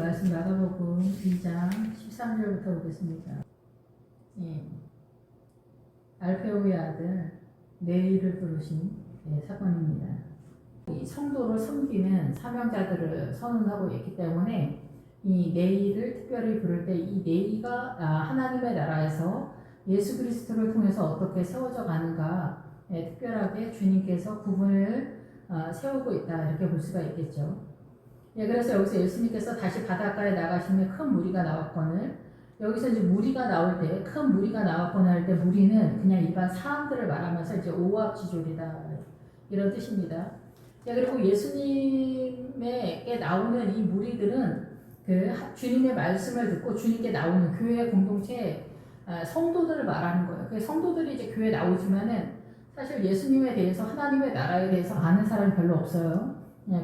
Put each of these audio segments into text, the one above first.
말씀 마가복음 2장 13절부터 보겠습니다. 예. 알페오의 아들 네이를 부르신 사건입니다. 이 성도를 섬기는 사명자들을 선언하고 있기 때문에 이 네이를 특별히 부를 때 이 네이가 하나님의 나라에서 예수 그리스도를 통해서 어떻게 세워져 가는가 특별하게 주님께서 구분을 세우고 있다 이렇게 볼 수가 있겠죠. 예, 그래서 여기서 예수님께서 다시 바닷가에 나가시면 큰 무리가 나왔거늘 여기서 이제 무리가 나올 때 큰 무리가 나왔거늘 할 때 무리는 그냥 일반 사람들을 말하면서 이제 오합지졸이다 이런 뜻입니다. 예, 그리고 예수님에게 나오는 이 무리들은 그 주님의 말씀을 듣고 주님께 나오는 교회 공동체 성도들을 말하는 거예요. 그 성도들이 이제 교회에 나오지만은 사실 예수님에 대해서 하나님의 나라에 대해서 아는 사람이 별로 없어요.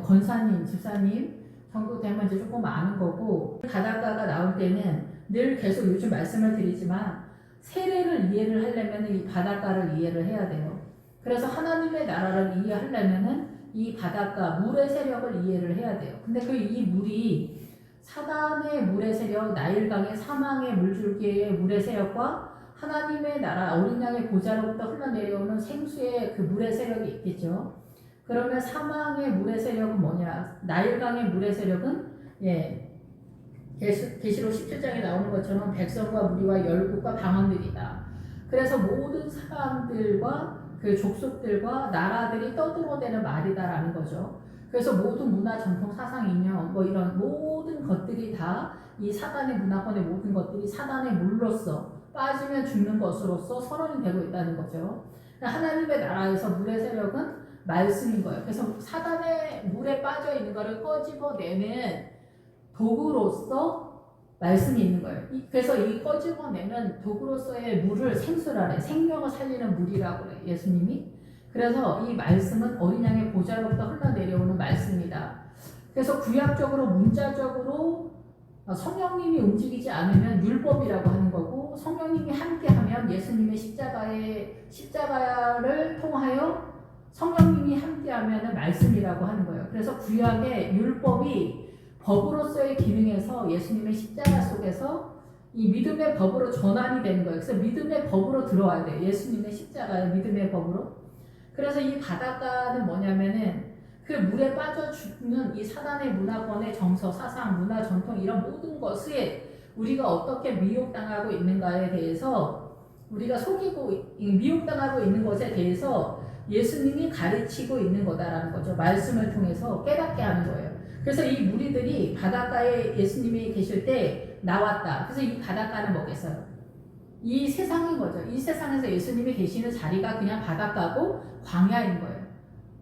권사님, 집사님 정도 되면 이제 조금 아는 거고 바닷가가 나올 때는 늘 계속 요즘 말씀을 드리지만 세례를 이해를 하려면 이 바닷가를 이해를 해야 돼요. 그래서 하나님의 나라를 이해하려면은 이 바닷가 물의 세력을 이해를 해야 돼요. 근데 이 물이 사단의 물의 세력, 나일강의 사망의 물줄기의 물의 세력과 하나님의 나라 어린 양의 보좌로부터 흘러내려오는 생수의 그 물의 세력이 있겠죠. 그러면 사망의 물의 세력은 뭐냐? 나일강의 물의 세력은 계시록 17장에 나오는 것처럼 백성과 무리와 열국과 방언들이다. 그래서 모든 사람들과 그 족속들과 나라들이 떠들어대는 말이다라는 거죠. 그래서 모든 문화, 전통, 사상, 이념 뭐 이런 모든 것들이 다 이 사단의 문화권의 모든 것들이 사단의 물로서 빠지면 죽는 것으로서 선언이 되고 있다는 거죠. 하나님의 나라에서 물의 세력은 말씀인 거예요. 그래서 사단의 물에 빠져 있는 것을 꺼집어내는 도구로서 말씀이 있는 거예요. 그래서 이 꺼집어내는 도구로서의 물을 생수라래, 생명을 살리는 물이라고 그래요. 예수님이. 그래서 이 말씀은 어린 양의 보좌로부터 흘러내려오는 말씀이다. 그래서 구약적으로 문자적으로 성령님이 움직이지 않으면 율법이라고 하는 거고 성령님이 함께하면 예수님의 십자가를 통하여 성령님이 함께하면 말씀이라고 하는 거예요. 그래서 구약의 율법이 법으로서의 기능에서 예수님의 십자가 속에서 이 믿음의 법으로 전환이 되는 거예요. 그래서 믿음의 법으로 들어와야 돼요. 예수님의 십자가의 믿음의 법으로. 그래서 이 바닷가는 뭐냐면은 그 물에 빠져 죽는 이 사단의 문화권의 정서, 사상, 문화, 전통 이런 모든 것에 우리가 어떻게 미혹당하고 있는가에 대해서 우리가 미혹당하고 있는 것에 대해서 예수님이 가르치고 있는 거다라는 거죠. 말씀을 통해서 깨닫게 하는 거예요. 그래서 이 무리들이 바닷가에 예수님이 계실 때 나왔다. 그래서 이 바닷가는 뭐겠어요? 이 세상인 거죠. 이 세상에서 예수님이 계시는 자리가 그냥 바닷가고 광야인 거예요.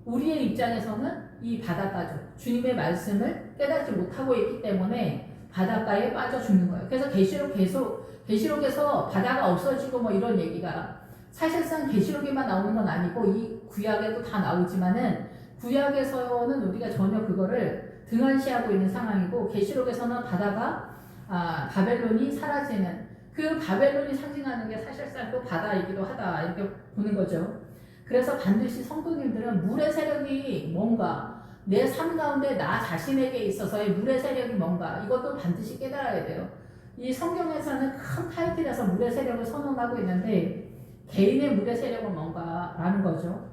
우리의 입장에서는 이 바닷가죠. 주님의 말씀을 깨닫지 못하고 있기 때문에 바닷가에 빠져 죽는 거예요. 그래서 계시록에서 바다가 없어지고 뭐 이런 얘기가 사실상 계시록에만 나오는 건 아니고 이 구약에도 다 나오지만은 구약에서는 우리가 전혀 그거를 등한시하고 있는 상황이고 계시록에서는 바다가 바벨론이 사라지는 그 바벨론이 상징하는 게 사실상 또 바다이기도 하다 이렇게 보는 거죠. 그래서 반드시 성도님들은 물의 세력이 뭔가 내 삶 가운데 나 자신에게 있어서의 물의 세력이 뭔가 이것도 반드시 깨달아야 돼요. 이 성경에서는 큰 타이틀에서 물의 세력을 선언하고 있는데 개인의 물의 세력은 뭔가라는 거죠.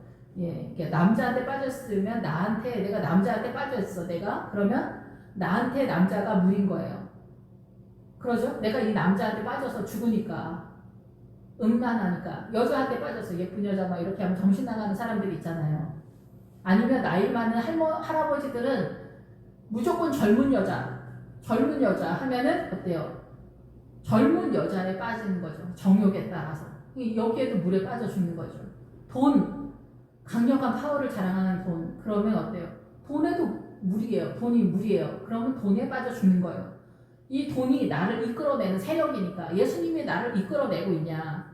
남자한테 빠졌으면 내가 남자한테 빠졌어. 그러면 나한테 남자가 물인 거예요. 그러죠? 내가 이 남자한테 빠져서 죽으니까 음란하니까 여자한테 빠져서 예쁜 여자 막 이렇게 하면 정신 나가는 사람들이 있잖아요. 아니면 나이 많은 할아버지들은 무조건 젊은 여자 하면은 어때요? 젊은 여자에 빠지는 거죠. 정욕에 따라서. 여기에도 물에 빠져 죽는 거죠. 돈, 강력한 파워를 자랑하는 돈. 그러면 어때요? 돈에도 물이에요. 돈이 물이에요. 그러면 돈에 빠져 죽는 거예요. 이 돈이 나를 이끌어내는 세력이니까 예수님이 나를 이끌어내고 있냐?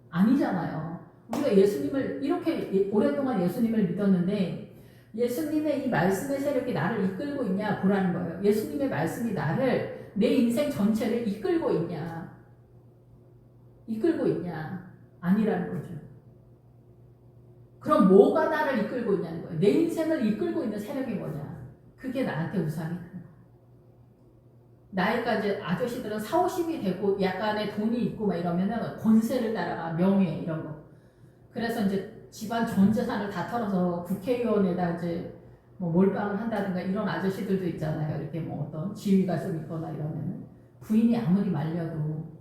아니잖아요. 우리가 예수님을 이렇게 오랫동안 예수님을 믿었는데 예수님의 이 말씀의 세력이 나를 이끌고 있냐 보라는 거예요. 예수님의 말씀이 나를 내 인생 전체를 이끌고 있냐? 아니라는 거죠. 그럼 뭐가 나를 이끌고 있냐는 거예요. 내 인생을 이끌고 있는 세력이 뭐냐? 그게 나한테 우상이 되는 거예요. 나이가 이제 아저씨들은 4, 50이 되고 약간의 돈이 있고 막 이러면은 권세를 따라가 명예 이런 거. 그래서 이제 집안 전 재산을 다 털어서 국회의원에다 이제 뭐 몰빵을 한다든가 이런 아저씨들도 있잖아요. 이렇게 뭐 어떤 지위가 좀 있거나 이러면은 부인이 아무리 말려도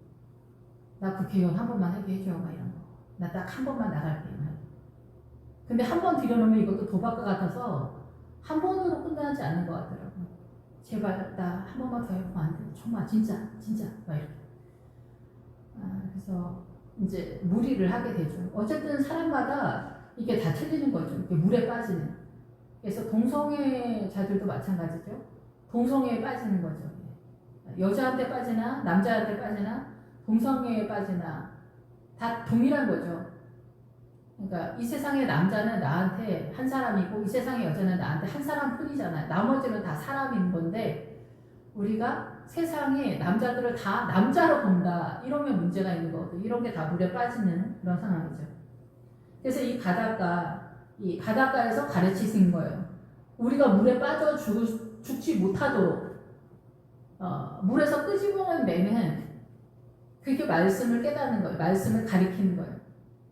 나 국회의원 한 번만 하게 해줘 막 이런 거. 나 딱 한 번만 나갈게. 근데 한 번 들여놓으면 이것도 도박과 같아서 한 번으로 끝나지 않는 것 같더라고요. 제발 나 한 번만 더 해보면 안 돼. 정말 진짜 막 이렇게. 그래서 이제 무리를 하게 되죠. 어쨌든 사람마다 이게 다 틀리는 거죠. 이렇게 물에 빠지는. 그래서 동성애자들도 마찬가지죠. 동성애에 빠지는 거죠. 여자한테 빠지나 남자한테 빠지나 동성애에 빠지나 다 동일한 거죠. 그러니까 이 세상의 남자는 나한테 한 사람이고 이 세상의 여자는 나한테 한 사람뿐이잖아요. 나머지는 다 사람인 건데 우리가 세상에 남자들을 다 남자로 본다 이러면 문제가 있는 거거든요. 이런 게 다 물에 빠지는 그런 상황이죠. 그래서 이 바닷가에서 가르치신 거예요. 우리가 물에 빠져 죽지 못하도록 물에서 끄집어낸 매는 그게 말씀을 깨닫는 거예요. 말씀을 가리키는 거예요.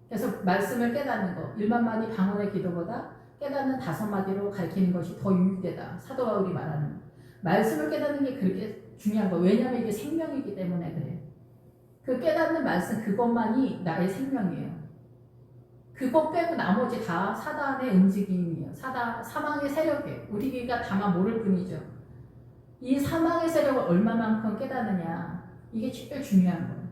그래서 말씀을 깨닫는 거 1만마디 방언의 기도보다 깨닫는 5마디로 가리키는 것이 더 유익되다. 사도 바울이 말하는 말씀을 깨닫는 게 그렇게 중요한 거예요. 왜냐하면 이게 생명이기 때문에 그래요. 그 깨닫는 말씀 그것만이 나의 생명이에요. 그것 빼고 나머지 다 사단의 움직임이에요. 사망의 세력이에요. 우리가 다만 모를 뿐이죠. 이 사망의 세력을 얼마만큼 깨닫느냐 이게 제일 중요한 거예요.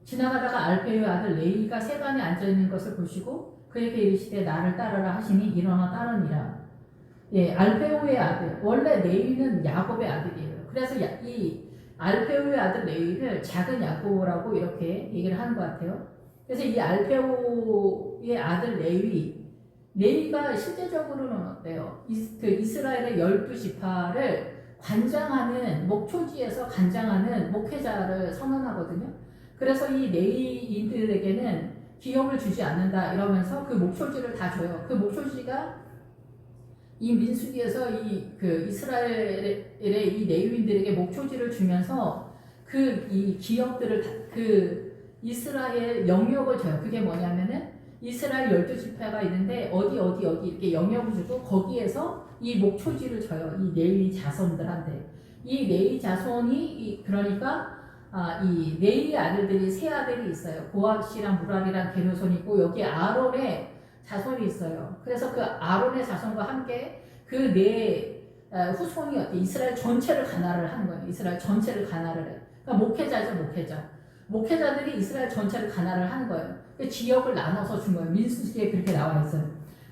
지나가다가 알페의 아들 레위가 세간에 앉아있는 것을 보시고 그에게 이르시되 나를 따르라 하시니 일어나 따르니라. 예, 알페오의 아들. 원래 레위는 야곱의 아들이에요. 그래서 이 알페오의 아들 레위를 작은 야고보라고 이렇게 얘기를 하는 것 같아요. 그래서 이 알페오의 아들 레위가 실제적으로는 어때요? 이스라엘의 12지파를 관장하는 목초지에서 관장하는 목회자를 선언하거든요. 그래서 이 레위인들에게는 기업을 주지 않는다 이러면서 그 목초지를 다 줘요. 그 목초지가 이 민수기에서 이스라엘의 이 레위인들에게 목초지를 주면서 이 기업들을 그 이스라엘 영역을 줘요. 그게 뭐냐면은 이스라엘 12지파가 있는데 어디 이렇게 영역을 주고 거기에서 이 목초지를 줘요. 이 레위 자손들한테. 이 레위 자손이 그러니까 이 레위의 아들들이 세 아들이 있어요. 고핫이랑 무랄이랑 게르손이 있고 여기 아론의 자손이 있어요. 그래서 그 아론의 자손과 함께 그 네 후손이 이스라엘 전체를 관할을 하는 거예요. 이스라엘 전체를 관할을 해요. 그러니까 목회자죠. 목회자들이 이스라엘 전체를 관할을 하는 거예요. 그 지역을 나눠서 준 거예요. 민수기에 그렇게 나와 있어요.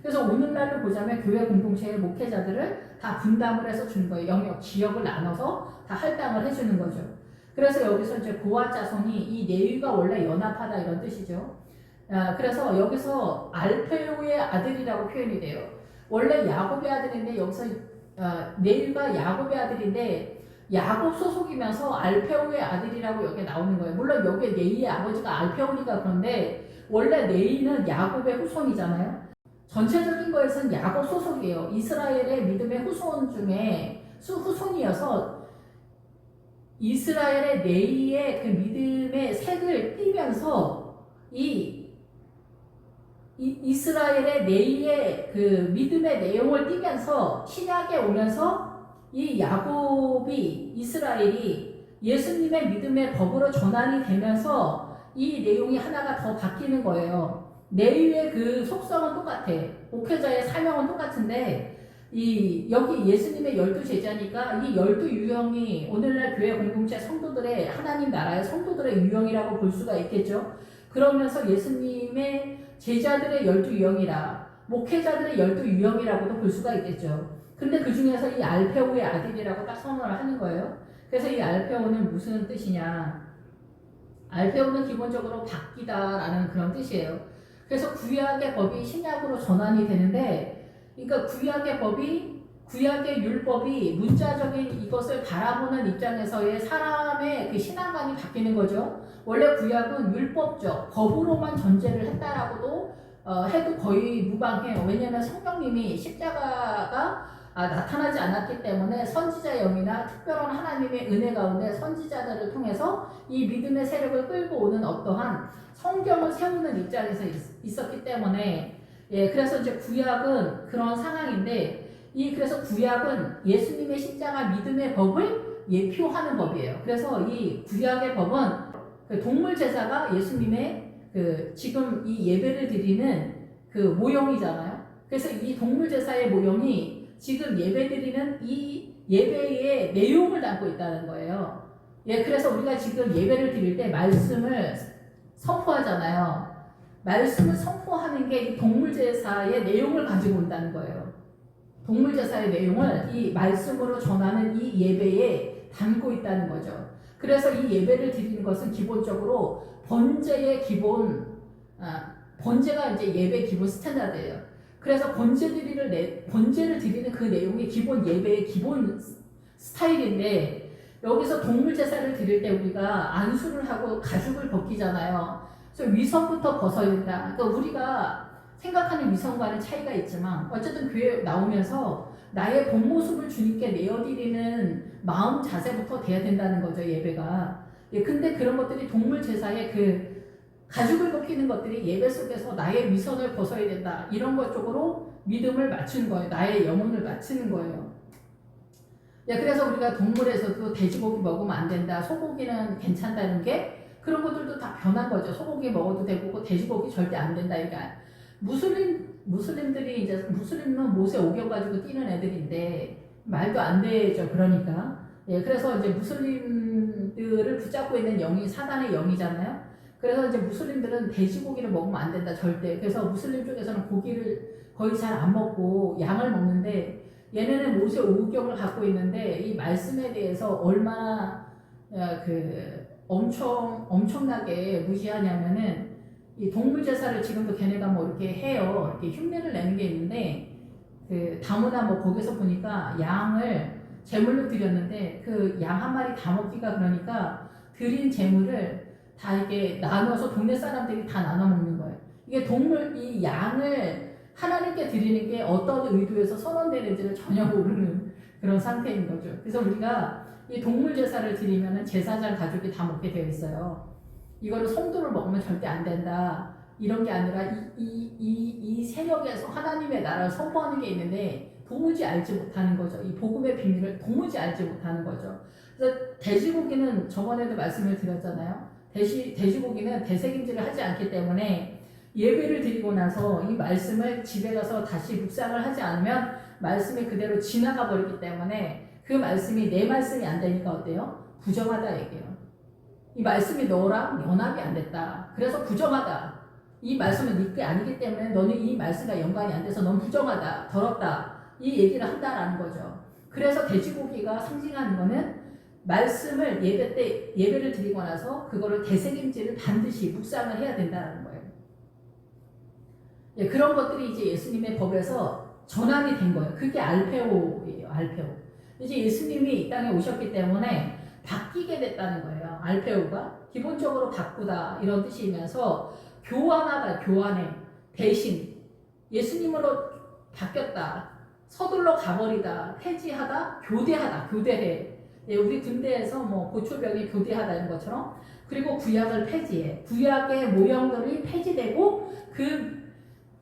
그래서 오늘날로 보자면 교회 공동체의 목회자들을 다 분담을 해서 준 거예요. 영역, 지역을 나눠서 다 할당을 해주는 거죠. 그래서 여기서 이제 고핫 자손이 이 레위가 원래 연합하다 이런 뜻이죠. 그래서 여기서 알페오의 아들이라고 표현이 돼요. 원래 야곱의 아들인데 여기서 레위가 야곱의 아들인데 야곱 소속이면서 알페오의 아들이라고 여기 나오는 거예요. 물론 여기에 레위의 아버지가 알페오니까 그런데 원래 레위는 야곱의 후손이잖아요. 전체적인 거에서는 야곱 소속이에요. 이스라엘의 믿음의 후손 중에 후손이어서 이스라엘의 레위의 그 믿음의 색을 띠면서 이스라엘의 레위의 그 믿음의 내용을 띠면서 신약에 오면서 이 야곱이 이스라엘이 예수님의 믿음의 법으로 전환이 되면서 이 내용이 하나가 더 바뀌는 거예요. 레위의 그 속성은 똑같아. 목회자의 사명은 똑같은데 여기 예수님의 12제자니까 이 12유형이 오늘날 교회 공동체 성도들의 하나님 나라의 성도들의 유형이라고 볼 수가 있겠죠. 그러면서 예수님의 제자들의 12유형이라 목회자들의 12유형이라고도 볼 수가 있겠죠. 근데 그 중에서 이 알페오의 아들이라고 딱 선언을 하는 거예요. 그래서 이 알페오는 무슨 뜻이냐? 알페오는 기본적으로 바뀌다라는 그런 뜻이에요. 그래서 구약의 법이 신약으로 전환이 되는데, 그러니까 구약의 율법이 문자적인 이것을 바라보는 입장에서의 사람의 그 신앙관이 바뀌는 거죠. 원래 구약은 율법적 법으로만 전제를 했다라고도 해도 거의 무방해요. 왜냐하면 성령님이 십자가가 나타나지 않았기 때문에 선지자 영이나 특별한 하나님의 은혜 가운데 선지자들을 통해서 이 믿음의 세력을 끌고 오는 어떠한 성경을 세우는 입장에서 있었기 때문에 그래서 이제 구약은 그런 상황인데 그래서 구약은 예수님의 십자가 믿음의 법을 예표하는 법이에요. 그래서 이 구약의 법은 그 동물 제사가 예수님의 지금 이 예배를 드리는 그 모형이잖아요. 그래서 이 동물 제사의 모형이 지금 예배 드리는 이 예배의 내용을 담고 있다는 거예요. 그래서 우리가 지금 예배를 드릴 때 말씀을 선포하잖아요. 말씀을 선포하는 게 이 동물 제사의 내용을 가지고 온다는 거예요. 동물 제사의 내용을 이 말씀으로 전하는 이 예배에 담고 있다는 거죠. 그래서 이 예배를 드리는 것은 기본적으로 번제의 기본, 번제가 이제 예배 기본 스탠다드예요. 그래서 번제를 드리는 그 내용이 기본 예배의 기본 스타일인데 여기서 동물 제사를 드릴 때 우리가 안수를 하고 가죽을 벗기잖아요. 그래서 위선부터 벗어야 된다. 그러니까 우리가 생각하는 위선과는 차이가 있지만 어쨌든 교회 나오면서 나의 본 모습을 주님께 내어드리는 마음 자세부터 돼야 된다는 거죠, 예배가. 근데 그런 것들이 동물 제사의 그 가죽을 벗기는 것들이 예배 속에서 나의 위선을 벗어야 된다. 이런 것 쪽으로 믿음을 맞추는 거예요. 나의 영혼을 맞추는 거예요. 그래서 우리가 동물에서도 돼지고기 먹으면 안 된다. 소고기는 괜찮다는 게 그런 것들도 다 변한 거죠. 소고기 먹어도 되고 돼지고기 절대 안 된다. 그러니까 무슬림들이 이제 무슬림은 모세 오경 가지고 뛰는 애들인데 말도 안 되죠. 그러니까 그래서 이제 무슬림들을 붙잡고 있는 영이 사단의 영이잖아요. 그래서 이제 무슬림들은 돼지고기를 먹으면 안 된다 절대. 그래서 무슬림 쪽에서는 고기를 거의 잘 안 먹고 양을 먹는데 얘네는 모세 오경을 갖고 있는데 이 말씀에 대해서 얼마나 엄청나게 무시하냐면은 이 동물 제사를 지금도 걔네가 뭐 이렇게 해요. 이렇게 흉내를 내는 게 있는데 다문화 뭐 거기서 보니까 양을 제물로 드렸는데 그 양 한 마리 다 먹기가 그러니까 드린 제물을 다 이렇게 나눠서 동네 사람들이 다 나눠 먹는 거예요. 이게 이 양을 하나님께 드리는 게 어떤 의도에서 선언되는지를 전혀 모르는 그런 상태인 거죠. 그래서 우리가 이 동물 제사를 드리면은 제사장 가족이 다 먹게 되어 있어요. 이거를 성도를 먹으면 절대 안 된다. 이런 게 아니라 이 세력에서 하나님의 나라를 선포하는 게 있는데 도무지 알지 못하는 거죠. 이 복음의 비밀을 도무지 알지 못하는 거죠. 그래서 돼지고기는 저번에도 말씀을 드렸잖아요. 돼지고기는 대세김질을 하지 않기 때문에 예배를 드리고 나서 이 말씀을 집에 가서 다시 묵상을 하지 않으면 말씀이 그대로 지나가 버리기 때문에 그 말씀이 내 말씀이 안 되니까 어때요? 부정하다 얘기해요. 이 말씀이 너랑 연합이 안 됐다. 그래서 부정하다. 이 말씀은 네 게 아니기 때문에 너는 이 말씀과 연관이 안 돼서 넌 부정하다, 더럽다. 이 얘기를 한다라는 거죠. 그래서 돼지고기가 상징하는 거는 말씀을 예배를 드리고 나서 그거를 대세김질을 반드시 묵상을 해야 된다는 거예요. 그런 것들이 이제 예수님의 법에서 전환이 된 거예요. 그게 알페오예요. 알페오. 이제 예수님이 이 땅에 오셨기 때문에 바뀌게 됐다는 거예요. 알페오가 기본적으로 바꾸다 이런 뜻이면서 교환하다, 교환해, 대신 예수님으로 바뀌었다, 서둘러 가버리다, 폐지하다, 교대하다, 교대해. 우리 군대에서 뭐 고초병이 교대하다는 것처럼 그리고 구약을 폐지해. 구약의 모형들이 폐지되고 그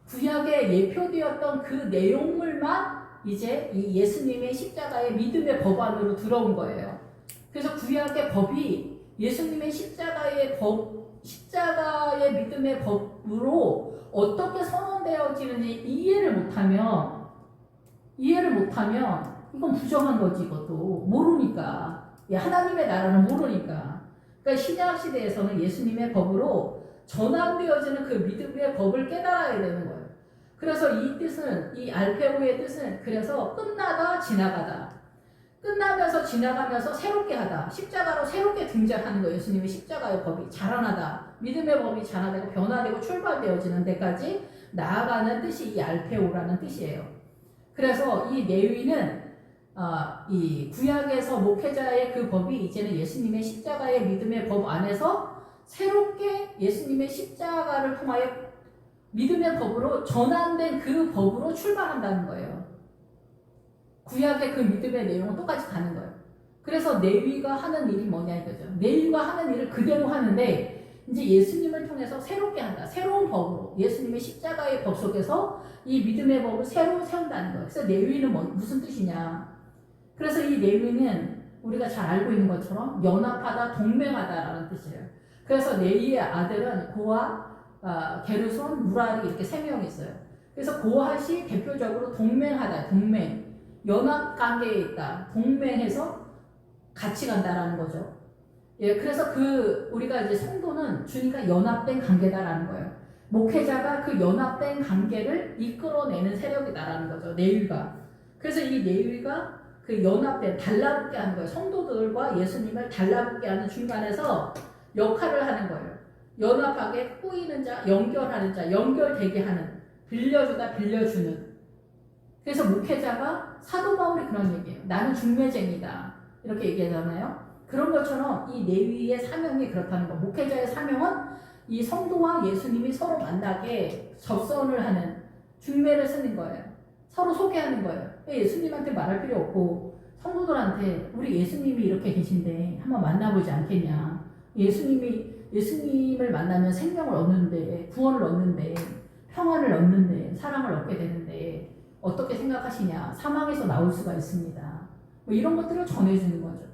구약에 예표되었던 그 내용물만 이제 이 예수님의 십자가의 믿음의 법 안으로 들어온 거예요. 그래서 구약의 법이 예수님의 십자가의 믿음의 법으로 어떻게 선언되어지는지 이해를 못하면 이건 부정한 거지. 이것도 모르니까. 하나님의 나라는 모르니까. 그러니까 신약 시대에서는 예수님의 법으로 전환되어지는 그 믿음의 법을 깨달아야 되는 거예요. 그래서 이 알페오의 뜻은 그래서 끝나다 지나가다, 끝나면서 지나가면서 새롭게 하다, 십자가로 새롭게 등장하는 거예요. 예수님의 십자가의 법이 자라나다, 믿음의 법이 자라되고 변화되고 출발되어지는 데까지 나아가는 뜻이 이 알페오라는 뜻이에요. 그래서 이 레위는 이 구약에서 목회자의 그 법이 이제는 예수님의 십자가의 믿음의 법 안에서 새롭게 예수님의 십자가를 통하여 믿음의 법으로 전환된 그 법으로 출발한다는 거예요. 구약의 그 믿음의 내용은 똑같이 가는 거예요. 그래서 레위가 하는 일이 뭐냐 이거죠. 레위가 하는 일을 그대로 하는데 이제 예수님을 통해서 새롭게 한다. 새로운 법으로 예수님의 십자가의 법 속에서 이 믿음의 법을 새로 세운다는 거예요. 그래서 레위는 무슨 뜻이냐. 그래서 이 레위는 우리가 잘 알고 있는 것처럼 연합하다, 동맹하다라는 뜻이에요. 그래서 레위의 아들은 고아, 게르손, 무라리 이렇게 세 명이 있어요. 그래서 고핫이 대표적으로 동맹하다, 동맹, 연합 관계에 있다, 동맹해서 같이 간다라는 거죠. 예, 그래서 우리가 이제 성도는 주님과 연합된 관계다라는 거예요. 목회자가 그 연합된 관계를 이끌어내는 세력이다라는 거죠. 레위가. 그래서 이 레위가 그 연합된, 달라붙게 하는 거예요. 성도들과 예수님을 달라붙게 하는 중간에서 역할을 하는 거예요. 연합하게 꼬이는 자, 연결하는 자, 연결되게 하는, 빌려주다, 빌려주는. 그래서 목회자가 사도 바울이 그런 얘기예요. 나는 중매쟁이다. 이렇게 얘기하잖아요. 그런 것처럼 이 레위의 사명이 그렇다는 거. 목회자의 사명은 이 성도와 예수님이 서로 만나게 접선을 하는 중매를 쓰는 거예요. 서로 소개하는 거예요. 예수님한테 말할 필요 없고 성도들한테 우리 예수님이 이렇게 계신데 한번 만나보지 않겠냐. 예수님을 만나면 생명을 얻는데, 구원을 얻는데, 평안을 얻는데, 사랑을 얻게 되는데 어떻게 생각하시냐. 사망에서 나올 수가 있습니다. 뭐 이런 것들을 전해주는 거죠.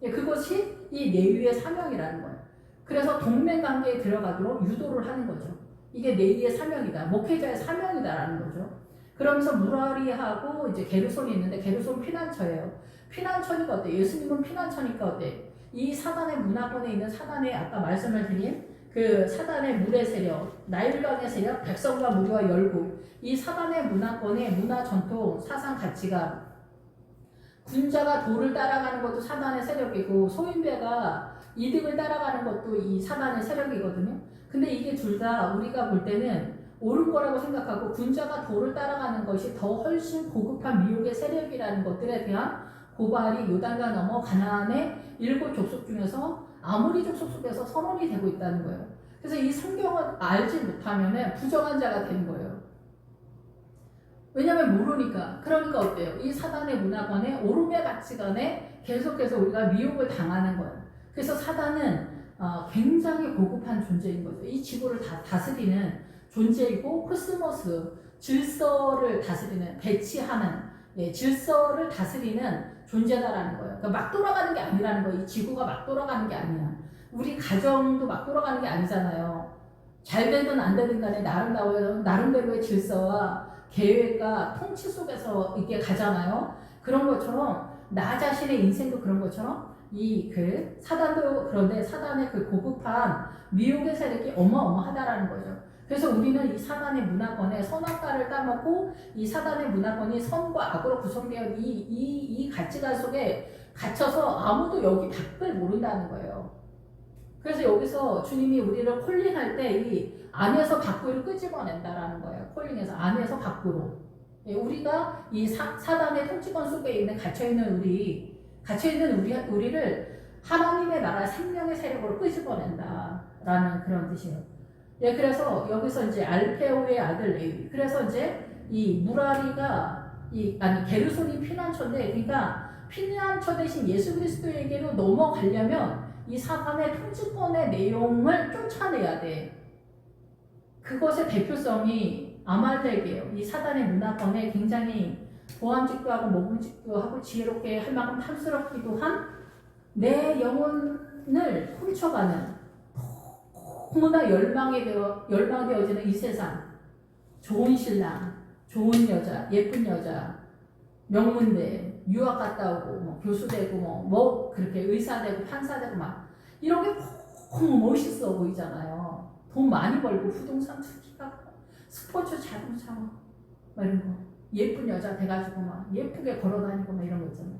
그것이 이 레위의 사명이라는 거예요. 그래서 동맹관계에 들어가도록 유도를 하는 거죠. 이게 레위의 사명이다. 목회자의 사명이다라는 거죠. 그러면서 무라리하고 이제 게르손이 있는데 게르손 피난처예요. 피난처니까 어때? 예수님은 피난처니까 어때? 이 사단의 문화권에 있는 사단의 아까 말씀을 드린 그 사단의 물의 세력, 나일강의 세력, 백성과 무리와 열국, 이 사단의 문화권의 문화 전통, 사상 가치가 군자가 돌을 따라가는 것도 사단의 세력이고 소인배가 이득을 따라가는 것도 이 사단의 세력이거든요. 근데 이게 둘 다 우리가 볼 때는 옳은 거라고 생각하고 군자가 돌을 따라가는 것이 더 훨씬 고급한 미혹의 세력이라는 것들에 대한 고발이 요단강 넘어 가나안의 7 족속 중에서 아모리 족속 속에서 선언이 되고 있다는 거예요. 그래서 이 성경을 알지 못하면 부정한 자가 되는 거예요. 왜냐면 모르니까. 그러니까 어때요? 이 사단의 문화관에 오름의 가치관에 계속해서 우리가 미혹을 당하는 거예요. 그래서 사단은 굉장히 고급한 존재인 거죠. 이 지구를 다스리는 존재이고 코스모스, 질서를 다스리는, 배치하는, 질서를 다스리는 존재다라는 거예요. 그러니까 막 돌아가는 게 아니라는 거예요. 이 지구가 막 돌아가는 게 아니야. 우리 가정도 막 돌아가는 게 아니잖아요. 잘 되든 안 되든 간에 나름대로의 질서와 계획과 통치 속에서 이게 가잖아요. 그런 것처럼 나 자신의 인생도 그런 것처럼 사단도 그런데 사단의 그 고급한 미혹의 세력이 어마어마하다라는 거죠. 그래서 우리는 이 사단의 문화권에 선악과를 따먹고 이 사단의 문화권이 선과 악으로 구성되어 이 가치관 속에 갇혀서 아무도 여기 밖을 모른다는 거예요. 그래서 여기서 주님이 우리를 콜링할 때 이 안에서 밖으로 끄집어낸다라는 거예요. 콜링에서 안에서 밖으로. 우리가 이 사단의 통치권 속에 있는 갇혀있는 우리를 하나님의 나라 생명의 세력으로 끄집어낸다라는 그런 뜻이에요. 그래서 여기서 이제 알페오의 아들 레위. 그래서 이제 이 무라리가 게르손이 피난처인데, 그러니까 피난처 대신 예수 그리스도에게로 넘어가려면 이 사단의 통치권의 내용을 쫓아내야 돼. 그것의 대표성이 아말렉이에요. 이 사단의 문화권에 굉장히 보암직도 하고 모금직도 하고 지혜롭게 할 만큼 탐스럽기도 한 내 영혼을 훔쳐가는 너무나 열망되어지는 이 세상. 좋은 신랑, 좋은 여자, 예쁜 여자, 명문대, 유학 갔다 오고, 교수 되고, 그렇게 의사 되고, 판사 되고, 이런 게 너무 멋있어 보이잖아요. 돈 많이 벌고, 부동산 투기하고, 스포츠 자동차, 이런 거. 예쁜 여자 돼가지고, 예쁘게 걸어다니고, 이런 거 있잖아요.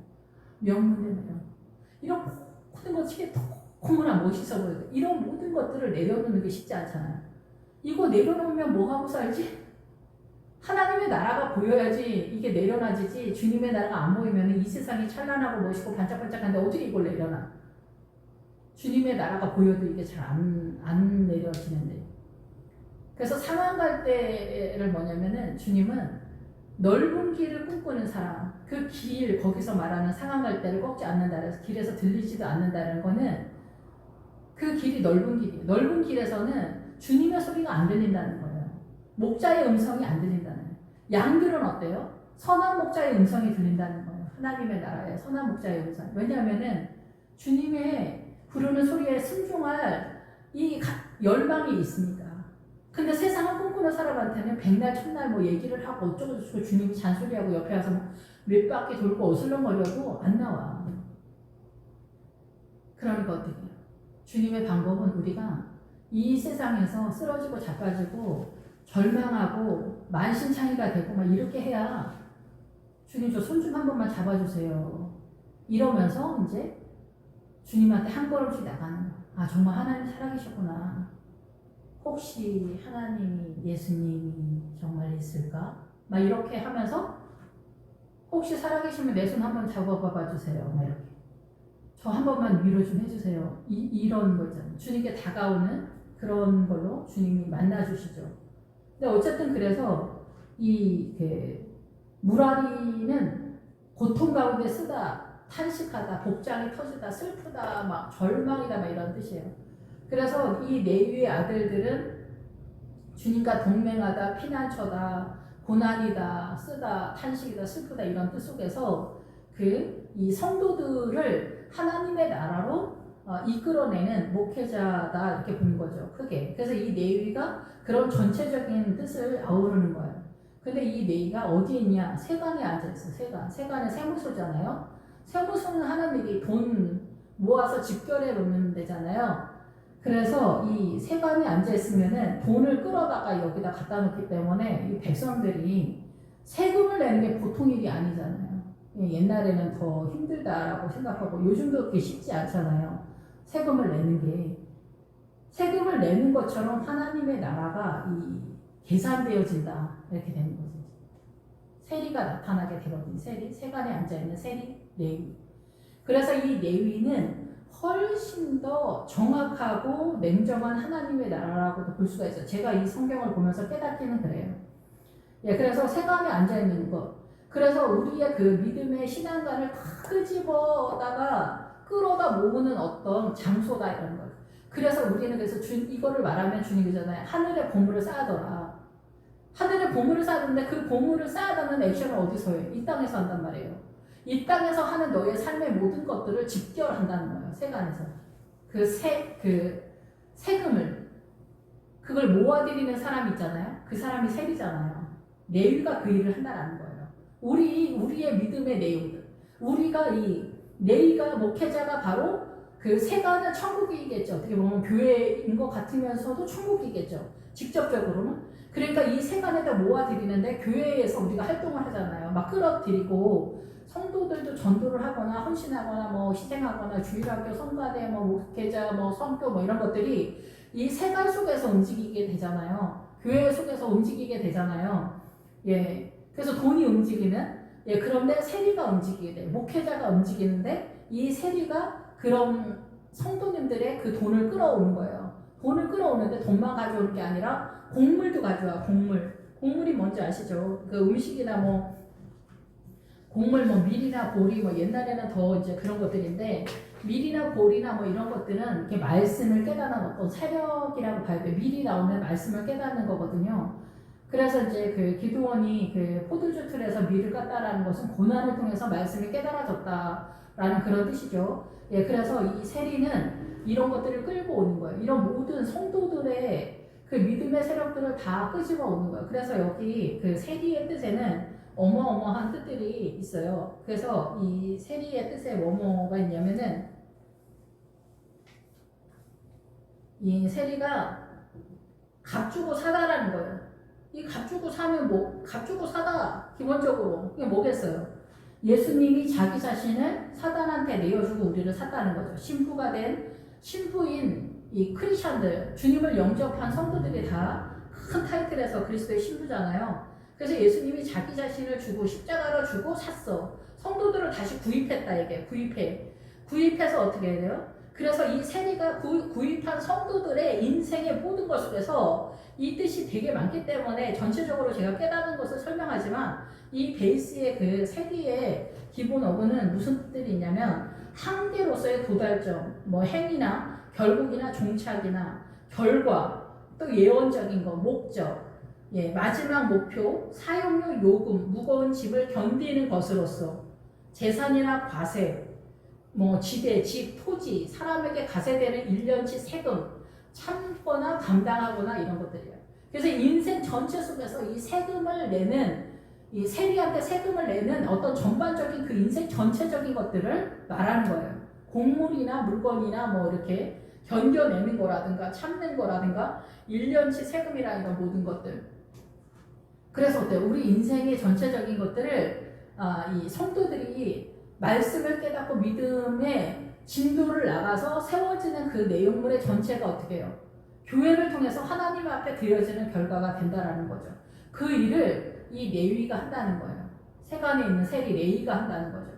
명문대, 이런 거. 이런 모든 것이 너무나 멋있어 보여요. 이런 모든 것들을 내려놓는 게 쉽지 않잖아요. 이거 내려놓으면 뭐 하고 살지? 하나님의 나라가 보여야지 이게 내려놔지지. 주님의 나라가 안 보이면 이 세상이 찬란하고 멋있고 반짝반짝한데 어떻게 이걸 내려놔? 주님의 나라가 보여도 이게 잘 안 내려지는데. 그래서 상황 갈 때를 뭐냐면은 주님은 넓은 길을 꿈꾸는 사람, 그 길, 거기서 말하는 상한 갈대를 꺾지 않는다는, 길에서 들리지도 않는다는 거는 그 길이 넓은 길이에요. 넓은 길에서는 주님의 소리가 안 들린다는 거예요. 목자의 음성이 안 들린다는 거예요. 양들은 어때요? 선한 목자의 음성이 들린다는 거예요. 하나님의 나라에 선한 목자의 음성. 왜냐하면은 주님의 부르는 소리에 순종할 이 열망이 있으니까. 근데 세상을 꿈꾸는 사람한테는 백날 첫날 뭐 얘기를 하고 어쩌고저쩌고 주님이 잔소리하고 옆에 와서 몇 바퀴 돌고 어슬렁거려도 안 나와. 그러니까 어떻게 해요? 주님의 방법은 우리가 이 세상에서 쓰러지고 자빠지고 절망하고 만신창이가 되고 막 이렇게 해야 주님 저 손 좀 한 번만 잡아주세요. 이러면서 이제 주님한테 한 걸음씩 나가는 거야. 아 정말 하나님 살아계셨구나. 혹시 하나님이 예수님이 정말 있을까? 막 이렇게 하면서 혹시 살아계시면 내 손 한번 잡아봐 주세요. 막 이렇게. 저 한 번만 위로 좀 해주세요. 이런 거 있잖아요. 주님께 다가오는 그런 걸로 주님이 만나주시죠. 근데 어쨌든 그래서 무라리는 고통 가운데 쓰다, 탄식하다, 복장이 터지다, 슬프다, 막 절망이다, 막 이런 뜻이에요. 그래서 이 레위의 아들들은 주님과 동맹하다, 피난처다, 고난이다, 쓰다, 탄식이다, 슬프다 이런 뜻 속에서 이 성도들을 하나님의 나라로 이끌어내는 목회자다 이렇게 보는 거죠. 크게. 그래서 이 레위가 그런 전체적인 뜻을 아우르는 거예요. 근데 이 레위가 어디에 있냐? 세간에 앉아있어. 세간은 세무소잖아요. 세무소는 하나님이 돈 모아서 집결해 놓는 데잖아요. 그래서 이 세간에 앉아있으면은 돈을 끌어다가 여기다 갖다 놓기 때문에 이 백성들이 세금을 내는 게 보통 일이 아니잖아요. 옛날에는 더 힘들다라고 생각하고 요즘도 그렇게 쉽지 않잖아요. 세금을 내는 게. 세금을 내는 것처럼 하나님의 나라가 계산되어진다. 이렇게 되는 거죠. 세리가 나타나게 되거든요. 세간에 앉아있는 세리, 레위. 그래서 이 레위는 훨씬 더 정확하고 냉정한 하나님의 나라라고도 볼 수가 있어요. 제가 이 성경을 보면서 깨닫기는 그래요. 예, 그래서 세간에 앉아있는 것. 그래서 우리의 그 믿음의 신앙관을 다 끄집어다가 끌어다 모으는 어떤 장소다 이런 거예요. 그래서 우리는 이거를 말하면 주님이잖아요. 하늘에 보물을 쌓아둬라. 하늘에 보물을 쌓았는데 그 보물을 쌓아다는 액션을 어디서 해요? 이 땅에서 한단 말이에요. 이 땅에서 하는 너의 삶의 모든 것들을 집결한다는 거예요. 세간에서. 세금을 그걸 모아들이는 사람이 있잖아요. 그 사람이 세리잖아요. 레위가 그 일을 한다는 거예요. 우리의 믿음의 내용들. 우리가 레위가 목회자가 바로 그 세간은 천국이겠죠. 어떻게 보면 교회인 것 같으면서도 천국이겠죠. 직접적으로는. 그러니까 이 세간에다 모아드리는데 교회에서 우리가 활동을 하잖아요. 막 끌어들이고 성도들도 전도를 하거나 헌신하거나 뭐 희생하거나 주일학교 성가대 뭐 목회자 뭐 성교 뭐 이런 것들이 이 세간 속에서 움직이게 되잖아요. 교회 속에서 움직이게 되잖아요. 예. 그래서 돈이 움직이는 그런데 세리가 움직이게 돼요. 목회자가 움직이는데 이 세리가 그런 성도님들의 그 돈을 끌어오는 거예요. 돈을 끌어오는데 돈만 가져오는 게 아니라 곡물도 가져와. 곡물이 뭔지 아시죠? 그 음식이나 뭐 곡물 뭐 밀이나 보리 뭐 옛날에는 더 이제 그런 것들인데 밀이나 보리나 뭐 이런 것들은 이렇게 말씀을 깨닫는 어떤 세력이라고 봐야 돼요. 밀이 나오면 말씀을 깨닫는 거거든요. 그래서 이제 그 기드온이 그 포도주 틀에서 밀을 깠다라는 것은 고난을 통해서 말씀이 깨달아졌다라는 그런 뜻이죠. 예, 그래서 이 세리는 이런 것들을 끌고 오는 거예요. 이런 모든 성도들의 그 믿음의 세력들을 다 끄집어 오는 거예요. 그래서 여기 그 세리의 뜻에는 어마어마한 뜻들이 있어요. 그래서 이 세리의 뜻에 뭐가 있냐면은 이 세리가 값 주고 사다라는 거예요. 이 값 주고 사면 값 주고 사다 기본적으로 이게 뭐겠어요? 예수님이 자기 자신을 사단한테 내어주고 우리를 샀다는 거죠. 신부인 이 크리스찬들, 주님을 영접한 성도들이 다 큰 타이틀에서 그리스도의 신부잖아요. 그래서 예수님이 자기 자신을 주고 십자가로 주고 샀어. 성도들을 다시 구입했다 이게 구입해서 어떻게 해야 돼요? 그래서 이 세리가 구입한 성도들의 인생의 모든 것 속에서 이 뜻이 되게 많기 때문에 전체적으로 제가 깨닫는 것을 설명하지만 이 베이스의 그 세리의 기본 어근은 무슨 뜻들이 있냐면 한계로서의 도달점, 뭐 행위나 결국이나 종착이나 결과, 또 예언적인 거, 목적, 마지막 목표, 사용료 요금, 무거운 짐을 견디는 것으로서 재산이나 과세, 뭐 지대, 집, 토지, 사람에게 가세되는 1년치 세금, 참거나 감당하거나 이런 것들이에요. 그래서 인생 전체 속에서 이 세금을 내는, 이 세리한테 세금을 내는 어떤 전반적인 그 인생 전체적인 것들을 말하는 거예요. 곡물이나 물건이나 뭐 이렇게 견뎌내는 거라든가 참는 거라든가 1년치 세금이나 이런 모든 것들. 그래서 어때요? 우리 인생의 전체적인 것들을 이 성도들이 말씀을 깨닫고 믿음의 진도를 나가서 세워지는 그 내용물의 전체가 어떻게 해요? 교회를 통해서 하나님 앞에 드려지는 결과가 된다라는 거죠. 그 일을 이 레위가 한다는 거예요. 세간에 있는 세리 레위가 한다는 거죠.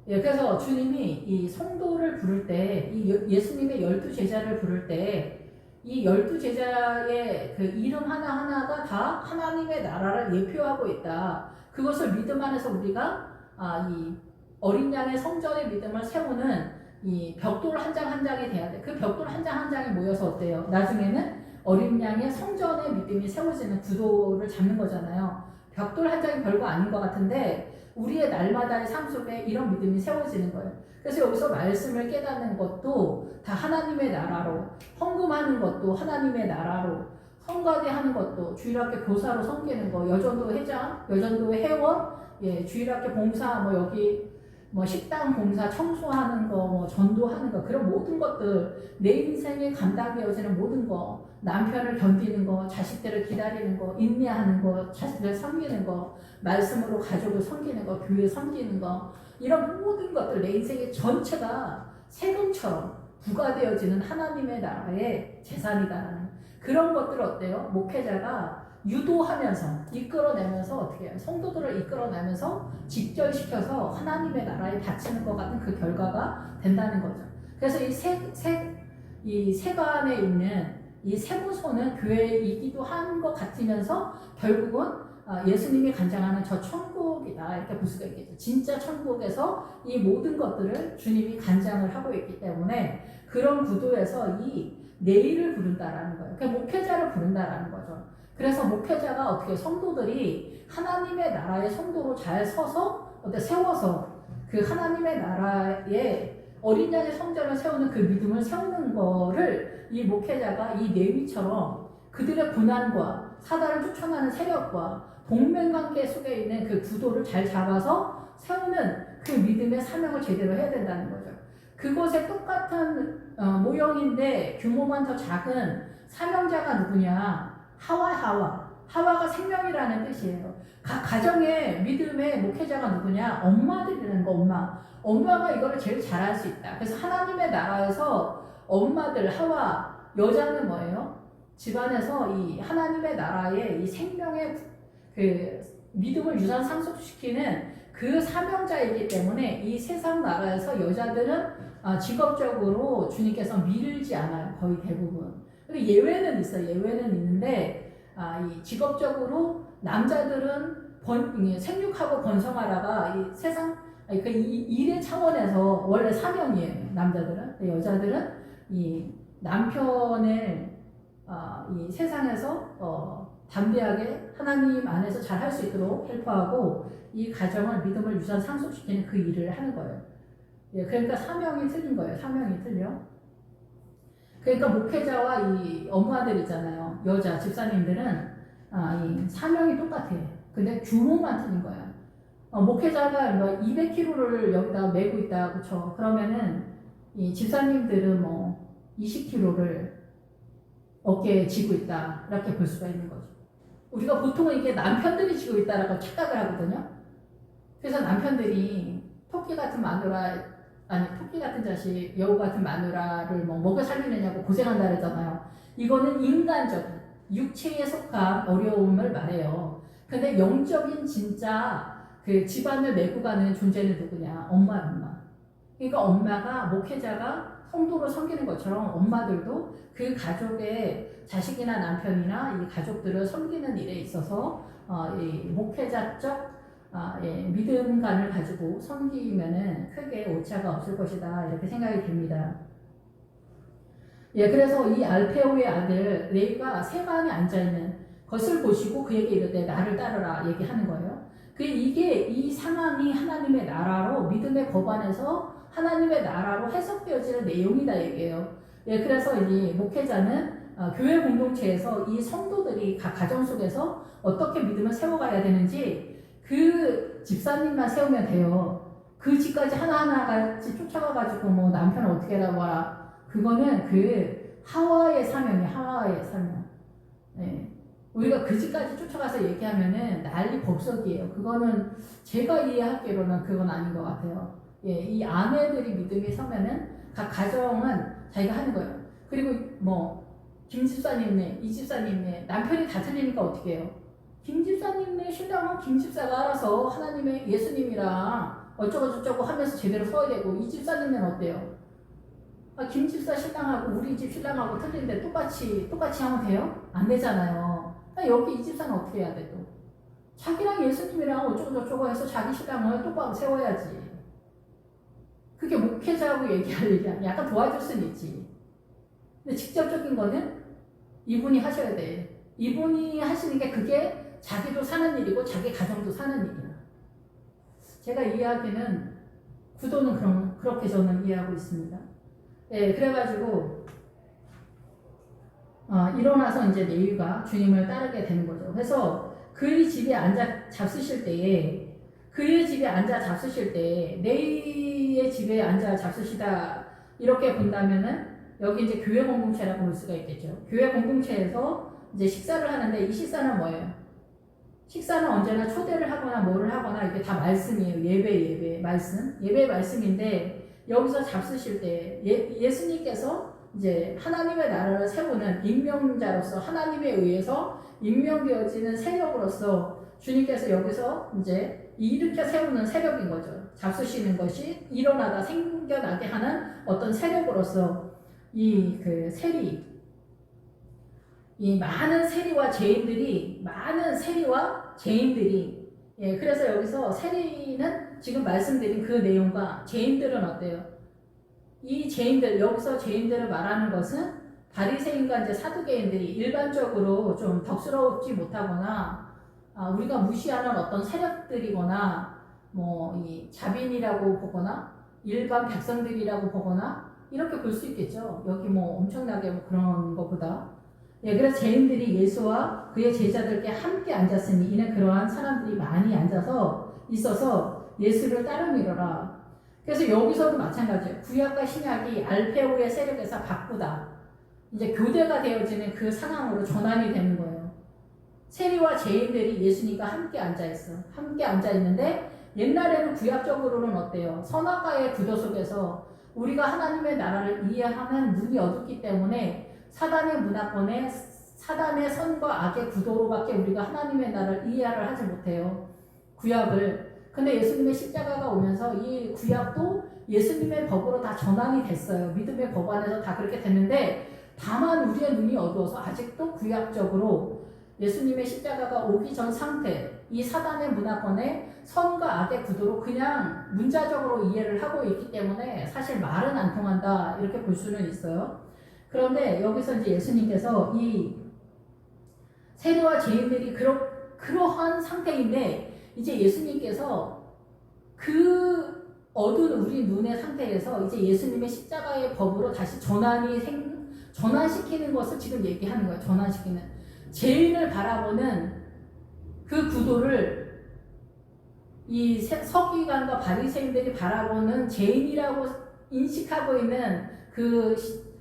그래서 주님이 이 성도를 부를 때, 이 예수님의 12제자를 부를 때, 이 12제자의 그 이름 하나하나가 다 하나님의 나라를 예표하고 있다. 그것을 믿음 안에서 우리가 이 어린 양의 성전의 믿음을 세우는 이 벽돌 한 장 한 장이 돼야 돼. 그 벽돌 한 장 한 장이 모여서 어때요? 나중에는 어린 양의 성전의 믿음이 세워지는 구도를 잡는 거잖아요. 벽돌 한 장이 별거 아닌 것 같은데 우리의 날마다의 삶 속에 이런 믿음이 세워지는 거예요. 그래서 여기서 말씀을 깨닫는 것도 다 하나님의 나라로, 헌금하는 것도 하나님의 나라로, 성가대하는 것도 주일학교 교사로 섬기는 거, 여전도 회장, 여전도 회원, 주일학교 봉사, 뭐 여기 뭐 식당 봉사, 청소하는 거, 뭐 전도하는 거, 그런 모든 것들, 내 인생에 감당되어지는 모든 거, 남편을 견디는 거, 자식들을 기다리는 거, 인내하는 거, 자식들 섬기는 거, 말씀으로 가족을 섬기는 거, 교회 섬기는 거, 이런 모든 것들, 내 인생의 전체가 세금처럼 부과되어지는 하나님의 나라의 재산이다라는 그런 것들 어때요? 목회자가 유도하면서 이끌어내면서 어떻게 해요? 성도들을 이끌어내면서 직결시켜서 하나님의 나라에 바치는 것 같은 그 결과가 된다는 거죠. 그래서 이 세간에 있는 이 세무소는 교회이기도 한 것 같으면서 결국은 예수님이 간장하는 저 천국이다 이렇게 볼 수가 있겠죠. 진짜 천국에서 이 모든 것들을 주님이 간장을 하고 있기 때문에 그런 구도에서 이 내일을 부른다라는 거예요. 그러니까 목회자를 부른다라는 거죠. 그래서 목회자가 어떻게 성도들이 하나님의 나라의 성도로 잘 서서 세워서 그 하나님의 나라에 어린 양의 성전을 세우는 그 믿음을 세우는 거를 이 목회자가 이 레위처럼 그들의 고난과 사단을 쫓아나는 세력과 동맹관계 속에 있는 그 구도를 잘 잡아서 세우는 그 믿음의 사명을 제대로 해야 된다는 거죠. 그것에 똑같은 모형인데 규모만 더 작은 사명자가 누구냐? 하와가 생명이라는 뜻이에요. 각 가정의 믿음의 목회자가 누구냐? 엄마들이라는 거, 엄마가 이거를 제일 잘할 수 있다. 그래서 하나님의 나라에서 엄마들, 여자는 뭐예요? 집안에서 이 하나님의 나라의 이 생명의 그 믿음을 유산 상속시키는 그 사명자이기 때문에 이 세상 나라에서 여자들은 직업적으로 주님께서 밀지 않아요. 거의 대부분. 근데 예외는 있어요. 예외는 있는데 이 직업적으로 남자들은 생육하고 번성하다가 이 세상 그 일의 차원에서 원래 사명이에요. 남자들은. 여자들은 이 남편을 이 세상에서 담대하게 하나님 안에서 잘 할 수 있도록 헬퍼하고 이 가정을 믿음을 유산 상속시키는 그 일을 하는 거예요. 그러니까 사명이 틀린 거예요. 사명이 틀려. 그러니까 목회자와 이 엄마들 있잖아요. 여자 집사님들은 이 사명이 똑같아요. 근데 규모만 틀린 거야. 목회자가 뭐 200kg를 여기다 메고 있다, 그렇죠? 그러면은 이 집사님들은 뭐 20kg를 어깨에 지고 있다 이렇게 볼 수가 있는 거죠. 우리가 보통은 이게 남편들이 지고 있다라고 착각을 하거든요. 그래서 남편들이 토끼 같은 자식, 여우 같은 마누라를 뭐 먹여 살리느냐고 고생한다 그러잖아요. 이거는 인간적인 육체에 속한 어려움을 말해요. 근데 영적인 진짜 그 집안을 메고 가는 존재는 누구냐? 엄마. 그러니까 엄마가 목회자가 성도를 섬기는 것처럼 엄마들도 그 가족의 자식이나 남편이나 이 가족들을 섬기는 일에 있어서 이 목회자적 믿음관을 가지고 섬기면은 크게 오차가 없을 것이다 이렇게 생각이 됩니다. 그래서 이 알페오의 아들 레위가 세관에 앉아 있는 것을 보시고 그에게 이르되 나를 따르라 얘기하는 거예요. 이게 이 상황이 하나님의 나라로 믿음의 법 안에서 하나님의 나라로 해석되어지는 내용이다 얘기예요. 그래서 이 목회자는 교회 공동체에서 이 성도들이 각 가정 속에서 어떻게 믿음을 세워가야 되는지 그 집사님만 세우면 돼요. 그 집까지 하나하나같이 쫓아가가지고 뭐 남편 어떻게 하라고 하라. 그거는 그 하와의 사명이에요. 하와의 사명. 우리가 그 집까지 쫓아가서 얘기하면은 난리 법석이에요. 그거는 제가 이해하기로는 그건 아닌 것 같아요. 이 아내들이 믿음이 서면은 각 가정은 자기가 하는 거예요. 그리고 뭐 김 집사님네, 이 집사님네 남편이 다 틀리니까 어떻게 해요? 김 집사님네 신랑은 김 집사가 알아서 하나님의 예수님이랑 어쩌고 저쩌고 하면서 제대로 서야 되고 이 집사님은 어때요? 김 집사 신랑하고 우리 집 신랑하고 틀린데 똑같이 하면 돼요? 안 되잖아요. 여기 이 집사는 어떻게 해야 돼 또? 자기랑 예수님이랑 어쩌고 저쩌고 해서 자기 신랑을 똑바로 세워야지. 그게 목회자하고 얘기할 일이 아니야. 약간 도와줄 수는 있지. 근데 직접적인 거는 이분이 하셔야 돼. 이분이 하시는 게 그게 자기도 사는 일이고 자기 가정도 사는 일이야. 제가 이해하기는 구도는 그렇게 저는 이해하고 있습니다. 그래가지고 일어나서 이제 레위가 주님을 따르게 되는 거죠. 그래서 그의 집에 앉아 잡수실 때에 레위의 집에 앉아 잡수시다 이렇게 본다면은 여기 이제 교회 공동체라고 볼 수가 있겠죠. 교회 공동체에서 이제 식사를 하는데 이 식사는 뭐예요? 식사는 언제나 초대를 하거나 뭐를 하거나 이게 다 말씀이에요. 예배 말씀인데 여기서 잡수실 때 예수님께서 이제 하나님의 나라를 세우는 임명자로서 하나님에 의해서 임명되어지는 세력으로서 주님께서 여기서 이제 일으켜 세우는 세력인 거죠. 잡수시는 것이 일어나다 생겨나게 하는 어떤 세력으로서 이 많은 세리와 죄인들이 그래서 여기서 세리는 지금 말씀드린 그 내용과 죄인들은 어때요? 이 죄인들, 여기서 죄인들을 말하는 것은 바리새인과 이제 사두개인들이 일반적으로 좀 덕스럽지 못하거나 우리가 무시하는 어떤 세력들이거나 뭐 이 자빈이라고 보거나 일반 백성들이라고 보거나 이렇게 볼 수 있겠죠. 여기 뭐 엄청나게 뭐 그런 것보다. 그래서 죄인들이 예수와 그의 제자들께 함께 앉았으니 이는 그러한 사람들이 많이 있어서 예수를 따르미러라. 그래서 여기서도 마찬가지예요. 구약과 신약이 알페오의 세력에서 바꾸다. 이제 교대가 되어지는 그 상황으로 전환이 되는 거예요. 세리와 죄인들이 예수님과 함께 앉아있어. 함께 앉아있는데 옛날에는 구약적으로는 어때요? 선악과의 구도 속에서 우리가 하나님의 나라를 이해하는 눈이 어둡기 때문에 사단의 문화권에 사단의 선과 악의 구도로밖에 우리가 하나님의 나라를 이해를 하지 못해요. 구약을. 근데 예수님의 십자가가 오면서 이 구약도 예수님의 법으로 다 전환이 됐어요. 믿음의 법 안에서 다 그렇게 됐는데 다만 우리의 눈이 어두워서 아직도 구약적으로 예수님의 십자가가 오기 전 상태, 이 사단의 문화권에 선과 악의 구도로 그냥 문자적으로 이해를 하고 있기 때문에 사실 말은 안 통한다 이렇게 볼 수는 있어요. 그런데 여기서 이제 예수님께서 이 세리와 죄인들이 그러한 상태인데 이제 예수님께서 그 어두운 우리 눈의 상태에서 이제 예수님의 십자가의 법으로 다시 전환시키는 것을 지금 얘기하는 거예요. 전환시키는 죄인을 바라보는 그 구도를 이 서기관과 바리새인들이 바라보는 죄인이라고 인식하고 있는 그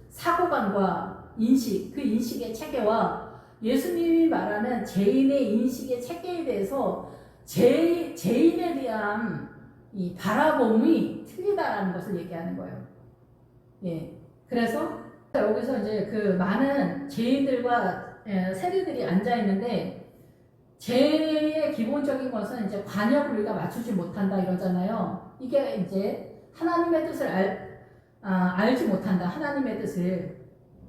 사고관과 인식, 그 인식의 체계와 예수님이 말하는 죄인의 인식의 체계에 대해서 죄인에 대한 이 바라봄이 틀리다라는 것을 얘기하는 거예요. 그래서 여기서 이제 그 많은 죄인들과 세리들이 앉아 있는데 죄의 기본적인 것은 이제 관역을 우리가 맞추지 못한다 이러잖아요. 이게 이제 하나님의 뜻을 알지 못한다. 하나님의 뜻을.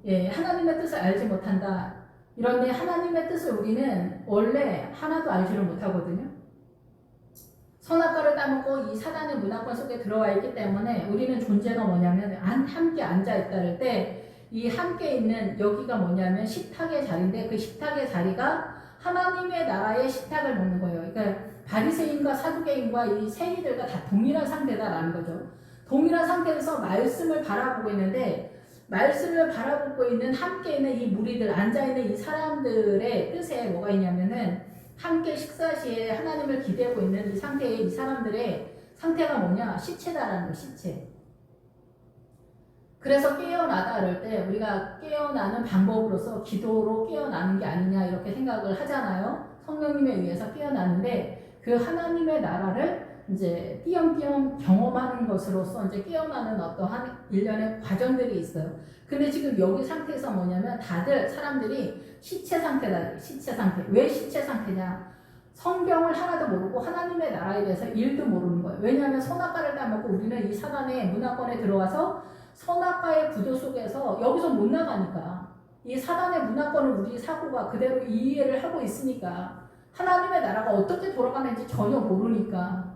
예, 하나님의 뜻을 알지 못한다. 이런데 하나님의 뜻을 우리는 원래 하나도 알지를 못하거든요. 선악과를 따먹고 이 사단의 문화권 속에 들어와 있기 때문에 우리는 존재가 뭐냐면 함께 앉아있다 할 때 이 함께 있는 여기가 뭐냐면 식탁의 자리인데 그 식탁의 자리가 하나님의 나라의 식탁을 먹는 거예요. 그러니까 바리새인과 사두개인과 이 세리들과 다 동일한 상태다라는 거죠. 동일한 상태에서 말씀을 바라보고 있는데 말씀을 바라보고 있는 함께 있는 이 무리들 앉아있는 이 사람들의 뜻에 뭐가 있냐면은 함께 식사 시에 하나님을 기대고 있는 이 상태의 이 사람들의 상태가 뭐냐? 시체다라는 거, 시체. 그래서 깨어나다 할 때 우리가 깨어나는 방법으로서 기도로 깨어나는 게 아니냐 이렇게 생각을 하잖아요. 성령님에 의해서 깨어나는데 그 하나님의 나라를 이제 띄엄띄엄 경험하는 것으로서 이제 깨어나는 어떠한 일련의 과정들이 있어요. 근데 지금 여기 상태에서 뭐냐면 다들 사람들이 시체 상태다. 시체 상태. 왜 시체 상태냐? 성경을 하나도 모르고 하나님의 나라에 대해서 일도 모르는 거예요. 왜냐하면 선악과를 따먹고 우리는 이 사단의 문화권에 들어와서 선악과의 구도 속에서 여기서 못 나가니까 이 사단의 문화권을 우리 사고가 그대로 이해를 하고 있으니까 하나님의 나라가 어떻게 돌아가는지 전혀 모르니까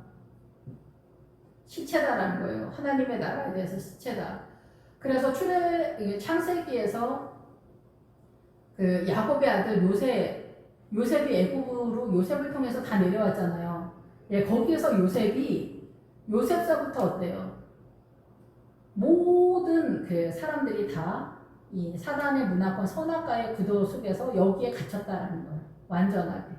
시체다라는 거예요. 하나님의 나라에 대해서 시체다. 그래서 창세기에서 그 야곱의 아들 요셉이 애굽으로 요셉을 통해서 다 내려왔잖아요. 예, 거기에서 요셉서부터 어때요? 모든 그 사람들이 다 이 사단의 문화권 선악과의 구도 속에서 여기에 갇혔다라는 거예요. 완전하게.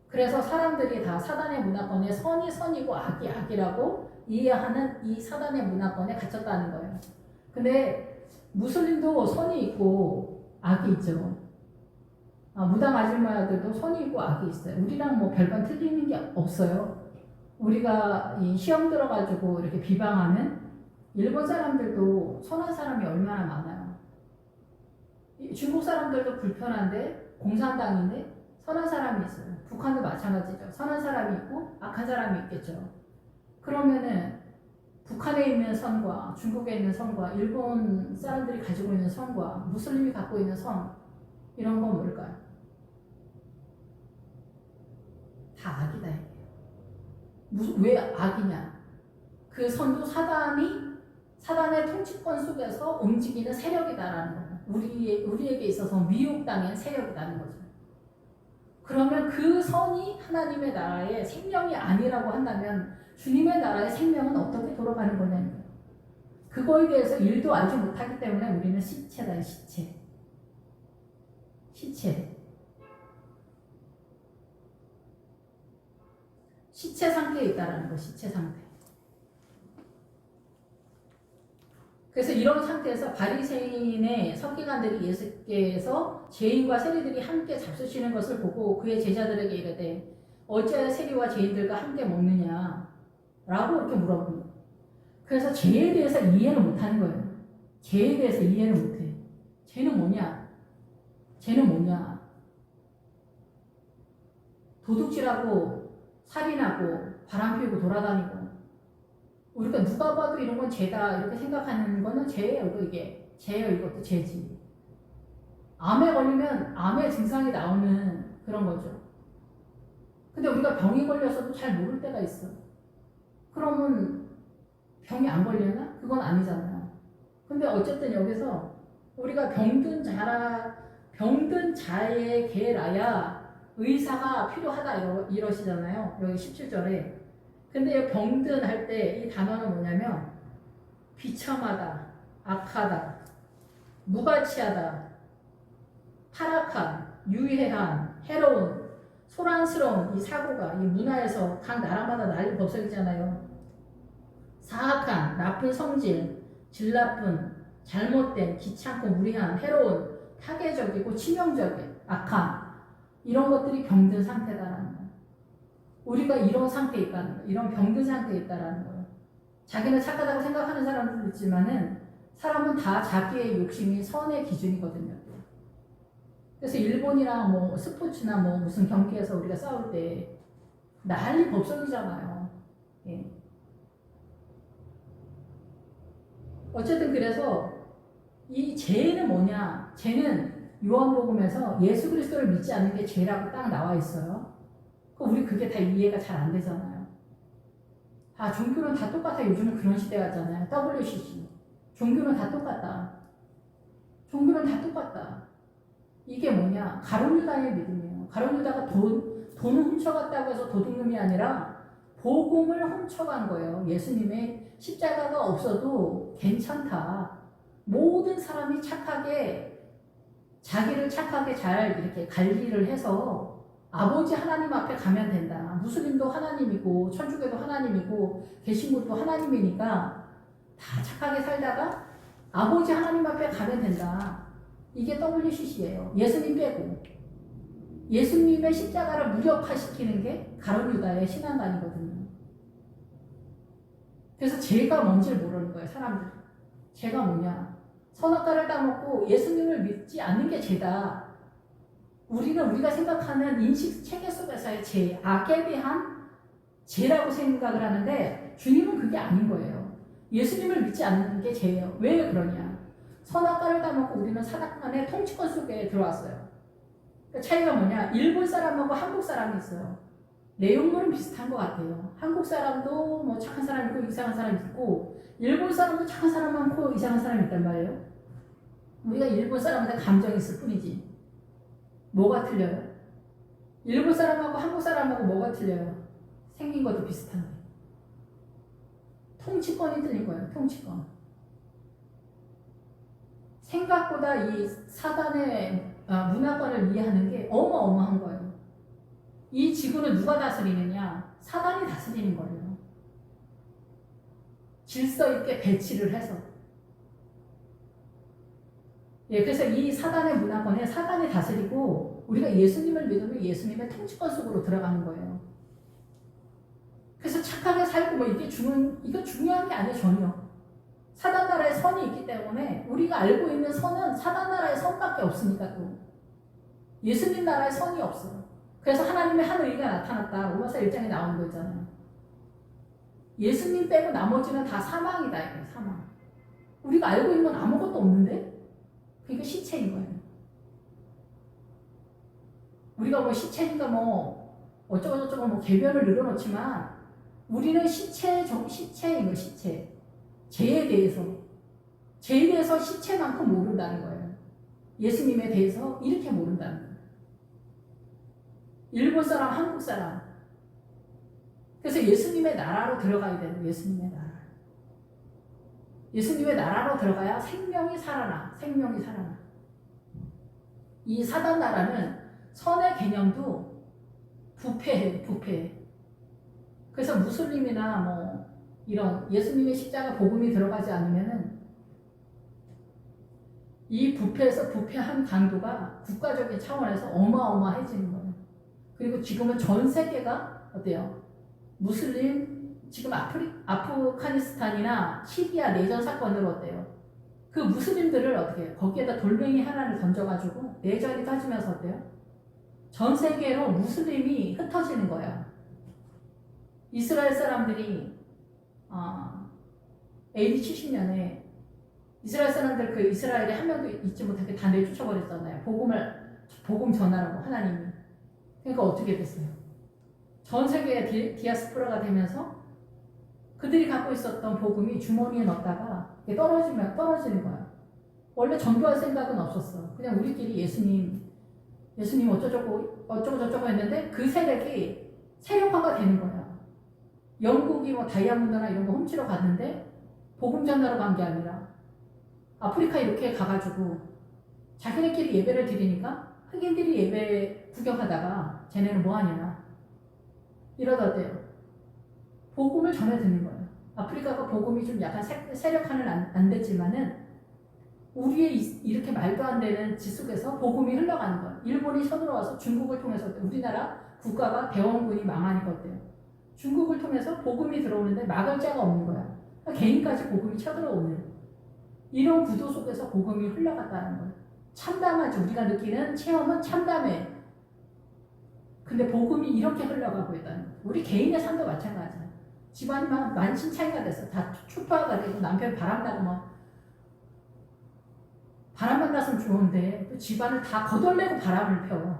그래서 사람들이 다 사단의 문화권에 선이 선이고 악이 악이라고 이해하는 이 사단의 문화권에 갇혔다는 거예요. 근데 무슬림도 선이 있고 악이 있죠. 무당 아줌마들도 선이 있고 악이 있어요. 우리랑 뭐 별반 틀리는 게 없어요. 우리가 이 시험 들어가지고 이렇게 비방하는 일본 사람들도 선한 사람이 얼마나 많아요. 중국 사람들도 불편한데 공산당인데 선한 사람이 있어요. 북한도 마찬가지죠. 선한 사람이 있고 악한 사람이 있겠죠. 그러면은 북한에 있는 선과 중국에 있는 선과 일본 사람들이 가지고 있는 선과 무슬림이 갖고 있는 선 이런 건 뭘까요? 다 악이다 이게요. 왜 악이냐? 그 선도 사단의 통치권 속에서 움직이는 세력이다라는 거예요. 우리에게 있어서 미혹당한 세력이라는 거죠. 그러면 그 선이 하나님의 나라의 생명이 아니라고 한다면 주님의 나라의 생명은 어떻게 돌아가는 거냐는 거예요. 그거에 대해서 일도 알지 못하기 때문에 우리는 시체다, 시체. 시체 상태에 있다라는 거, 시체 상태. 그래서 이런 상태에서 바리새인의 서기관들이 예수께서 죄인과 세리들이 함께 잡수시는 것을 보고 그의 제자들에게 이르되 어찌하여 세리와 죄인들과 함께 먹느냐 라고 이렇게 물어봅니다. 그래서 죄에 대해서 이해를 못하는 거예요. 죄에 대해서 이해를 못해. 죄는 뭐냐? 도둑질하고 살인하고 바람피우고 돌아다니고 우리가 누가 봐도 이런 건 죄다 이렇게 생각하는 거는 죄예요. 죄예요. 이것도 죄지. 암에 걸리면 암의 증상이 나오는 그런 거죠. 근데 우리가 병이 걸려서도 잘 모를 때가 있어. 그러면 병이 안 걸려나? 그건 아니잖아요. 근데 어쨌든 여기서 우리가 병든 자에게라야 의사가 필요하다 이러시잖아요. 여기 17절에. 근데 병든 할 때 이 단어는 뭐냐면 비참하다, 악하다, 무가치하다, 타락한, 유해한, 해로운, 소란스러운 이 사고가 이 문화에서 각 나라마다 난리 법석이잖아요. 사악한, 나쁜 성질, 질 나쁜, 잘못된, 귀찮고 무리한, 해로운, 파괴적이고 치명적인, 악한 이런 것들이 병든 상태다라는 거예요. 우리가 이런 상태에 있다는 거예요. 이런 병든 상태에 있다는 거예요. 자기는 착하다고 생각하는 사람들도 있지만은 사람은 다 자기의 욕심이 선의 기준이거든요. 그래서 일본이랑 뭐 스포츠나 뭐 무슨 경기에서 우리가 싸울 때 난리 법석이잖아요. 예. 어쨌든 그래서 이 죄는 뭐냐? 죄는 요한복음에서 예수 그리스도를 믿지 않는 게 죄라고 딱 나와 있어요. 우리 그게 다 이해가 잘 안 되잖아요. 아, 종교는 다 똑같아. 요즘은 그런 시대 같잖아요. WCC. 종교는 다 똑같다. 종교는 다 똑같다. 이게 뭐냐? 가룟유다의 믿음이에요. 가룟유다가 돈을 훔쳐갔다고 해서 도둑놈이 아니라 복음을 훔쳐간 거예요. 예수님의 십자가가 없어도 괜찮다. 모든 사람이 착하게, 자기를 착하게 잘 이렇게 관리를 해서 아버지 하나님 앞에 가면 된다. 무슬림도 하나님이고, 천주교도 하나님이고, 개신교도 하나님이니까 다 착하게 살다가 아버지 하나님 앞에 가면 된다. 이게 WCC예요. 예수님 빼고. 예수님의 십자가를 무력화시키는 게 가룟유다의 신앙관이거든요. 그래서 죄가 뭔지를 모르는 거예요, 사람들이. 죄가 뭐냐? 선악과를 따먹고 예수님을 믿지 않는 게 죄다. 우리가 생각하는 인식 체계 속에서의 죄, 악에 대한 죄라고 생각을 하는데 주님은 그게 아닌 거예요. 예수님을 믿지 않는 게 죄예요. 왜 그러냐? 선악과를 따먹고 우리는 사단의 통치권 속에 들어왔어요. 그 차이가 뭐냐? 일본 사람하고 한국 사람이 있어요. 내용물은 비슷한 것 같아요. 한국 사람도 뭐 착한 사람 있고 이상한 사람 있고, 일본 사람도 착한 사람 많고 이상한 사람이 있단 말이에요. 우리가 일본 사람한테 감정이 있을 뿐이지. 뭐가 틀려요? 일본 사람하고 한국 사람하고 뭐가 틀려요? 생긴 것도 비슷한데. 통치권이 틀린 거예요. 통치권. 생각보다 이 사단의 문화권을 이해하는 게 어마어마한 거예요. 이 지구는 누가 다스리느냐? 사단이 다스리는 거예요. 질서 있게 배치를 해서. 예, 그래서 이 사단의 문화권에 사단이 다스리고 우리가 예수님을 믿으면 예수님의 통치권 속으로 들어가는 거예요. 그래서 착하게 살고 뭐 이거 중요한 게 아니에요, 전혀. 사단 나라의 선이 있기 때문에 우리가 알고 있는 선은 사단 나라의 선밖에 없으니까 또 예수님 나라의 선이 없어요. 그래서 하나님의 한 의가 나타났다. 로마서 1장에 나오는 거 있잖아요. 예수님 빼고 나머지는 다 사망이다. 이거 사망. 우리가 알고 있는 건 아무것도 없는데 그게 시체인 거예요. 우리가 뭐 시체니까 뭐 어쩌고저쩌고 뭐 개변을 늘어놓지만 우리는 시체인 거 시체. 죄에 대해서 시체만큼 모른다는 거예요. 예수님에 대해서 이렇게 모른다는 거예요. 일본 사람, 한국 사람. 그래서 예수님의 나라로 들어가야 돼요. 예수님의 나라. 예수님의 나라로 들어가야 생명이 살아나. 이 사단 나라는 선의 개념도 부패해. 그래서 무슬림이나 뭐 이런 예수님의 십자가 복음이 들어가지 않으면은 이 부패한 강도가 국가적인 차원에서 어마어마해지는 거예요. 그리고 지금은 전 세계가 어때요? 무슬림, 지금 아프가니스탄이나 시리아 내전 사건으로 어때요? 그 무슬림들을 어떻게 해요? 거기에다 돌멩이 하나를 던져가지고 내전이 터지면서 어때요? 전 세계로 무슬림이 흩어지는 거예요. 이스라엘 사람들이 AD 70년에 이스라엘 사람들 그 이스라엘에 한 명도 있지 못하게 다 내쫓아버렸잖아요. 복음 전하라고 하나님이. 그러니까 어떻게 됐어요? 전 세계에 디아스포라가 되면서 그들이 갖고 있었던 복음이 주머니에 넣었다가 떨어지는 거야. 원래 전도할 생각은 없었어. 그냥 우리끼리 예수님 어쩌고 했는데 그 세력이 세력화가 되는 거야. 영국이 뭐 다이아몬드나 이런 거 훔치러 갔는데 복음 전하러 간 게 아니라 아프리카 이렇게 가가지고 자기네끼리 예배를 드리니까 흑인들이 예배 구경하다가 쟤네는 뭐하냐 이러다 어때요? 복음을 전해 듣는 거예요. 아프리카가 복음이 좀 약간 세력화는 안 됐지만은 우리의 이렇게 말도 안 되는 짓 속에서 복음이 흘러가는 거예요. 일본이 쳐들어와서 중국을 통해서 우리나라 국가가 대원군이 망하니까 어때요? 중국을 통해서 복음이 들어오는데 막을 자가 없는 거야. 그러니까 개인까지 복음이 쳐들어오는 이런 구도 속에서 복음이 흘러갔다는 거예요. 참담하죠. 우리가 느끼는 체험은 참담해. 근데 복음이 이렇게 흘러가고 있다는 거예요. 우리 개인의 삶도 마찬가지야. 집안이 막 만신창이가 됐어. 다 추파가 되고 남편 바람나고 막 바람만 났으면 좋은데 또 집안을 다 거덜내고 바람을 펴.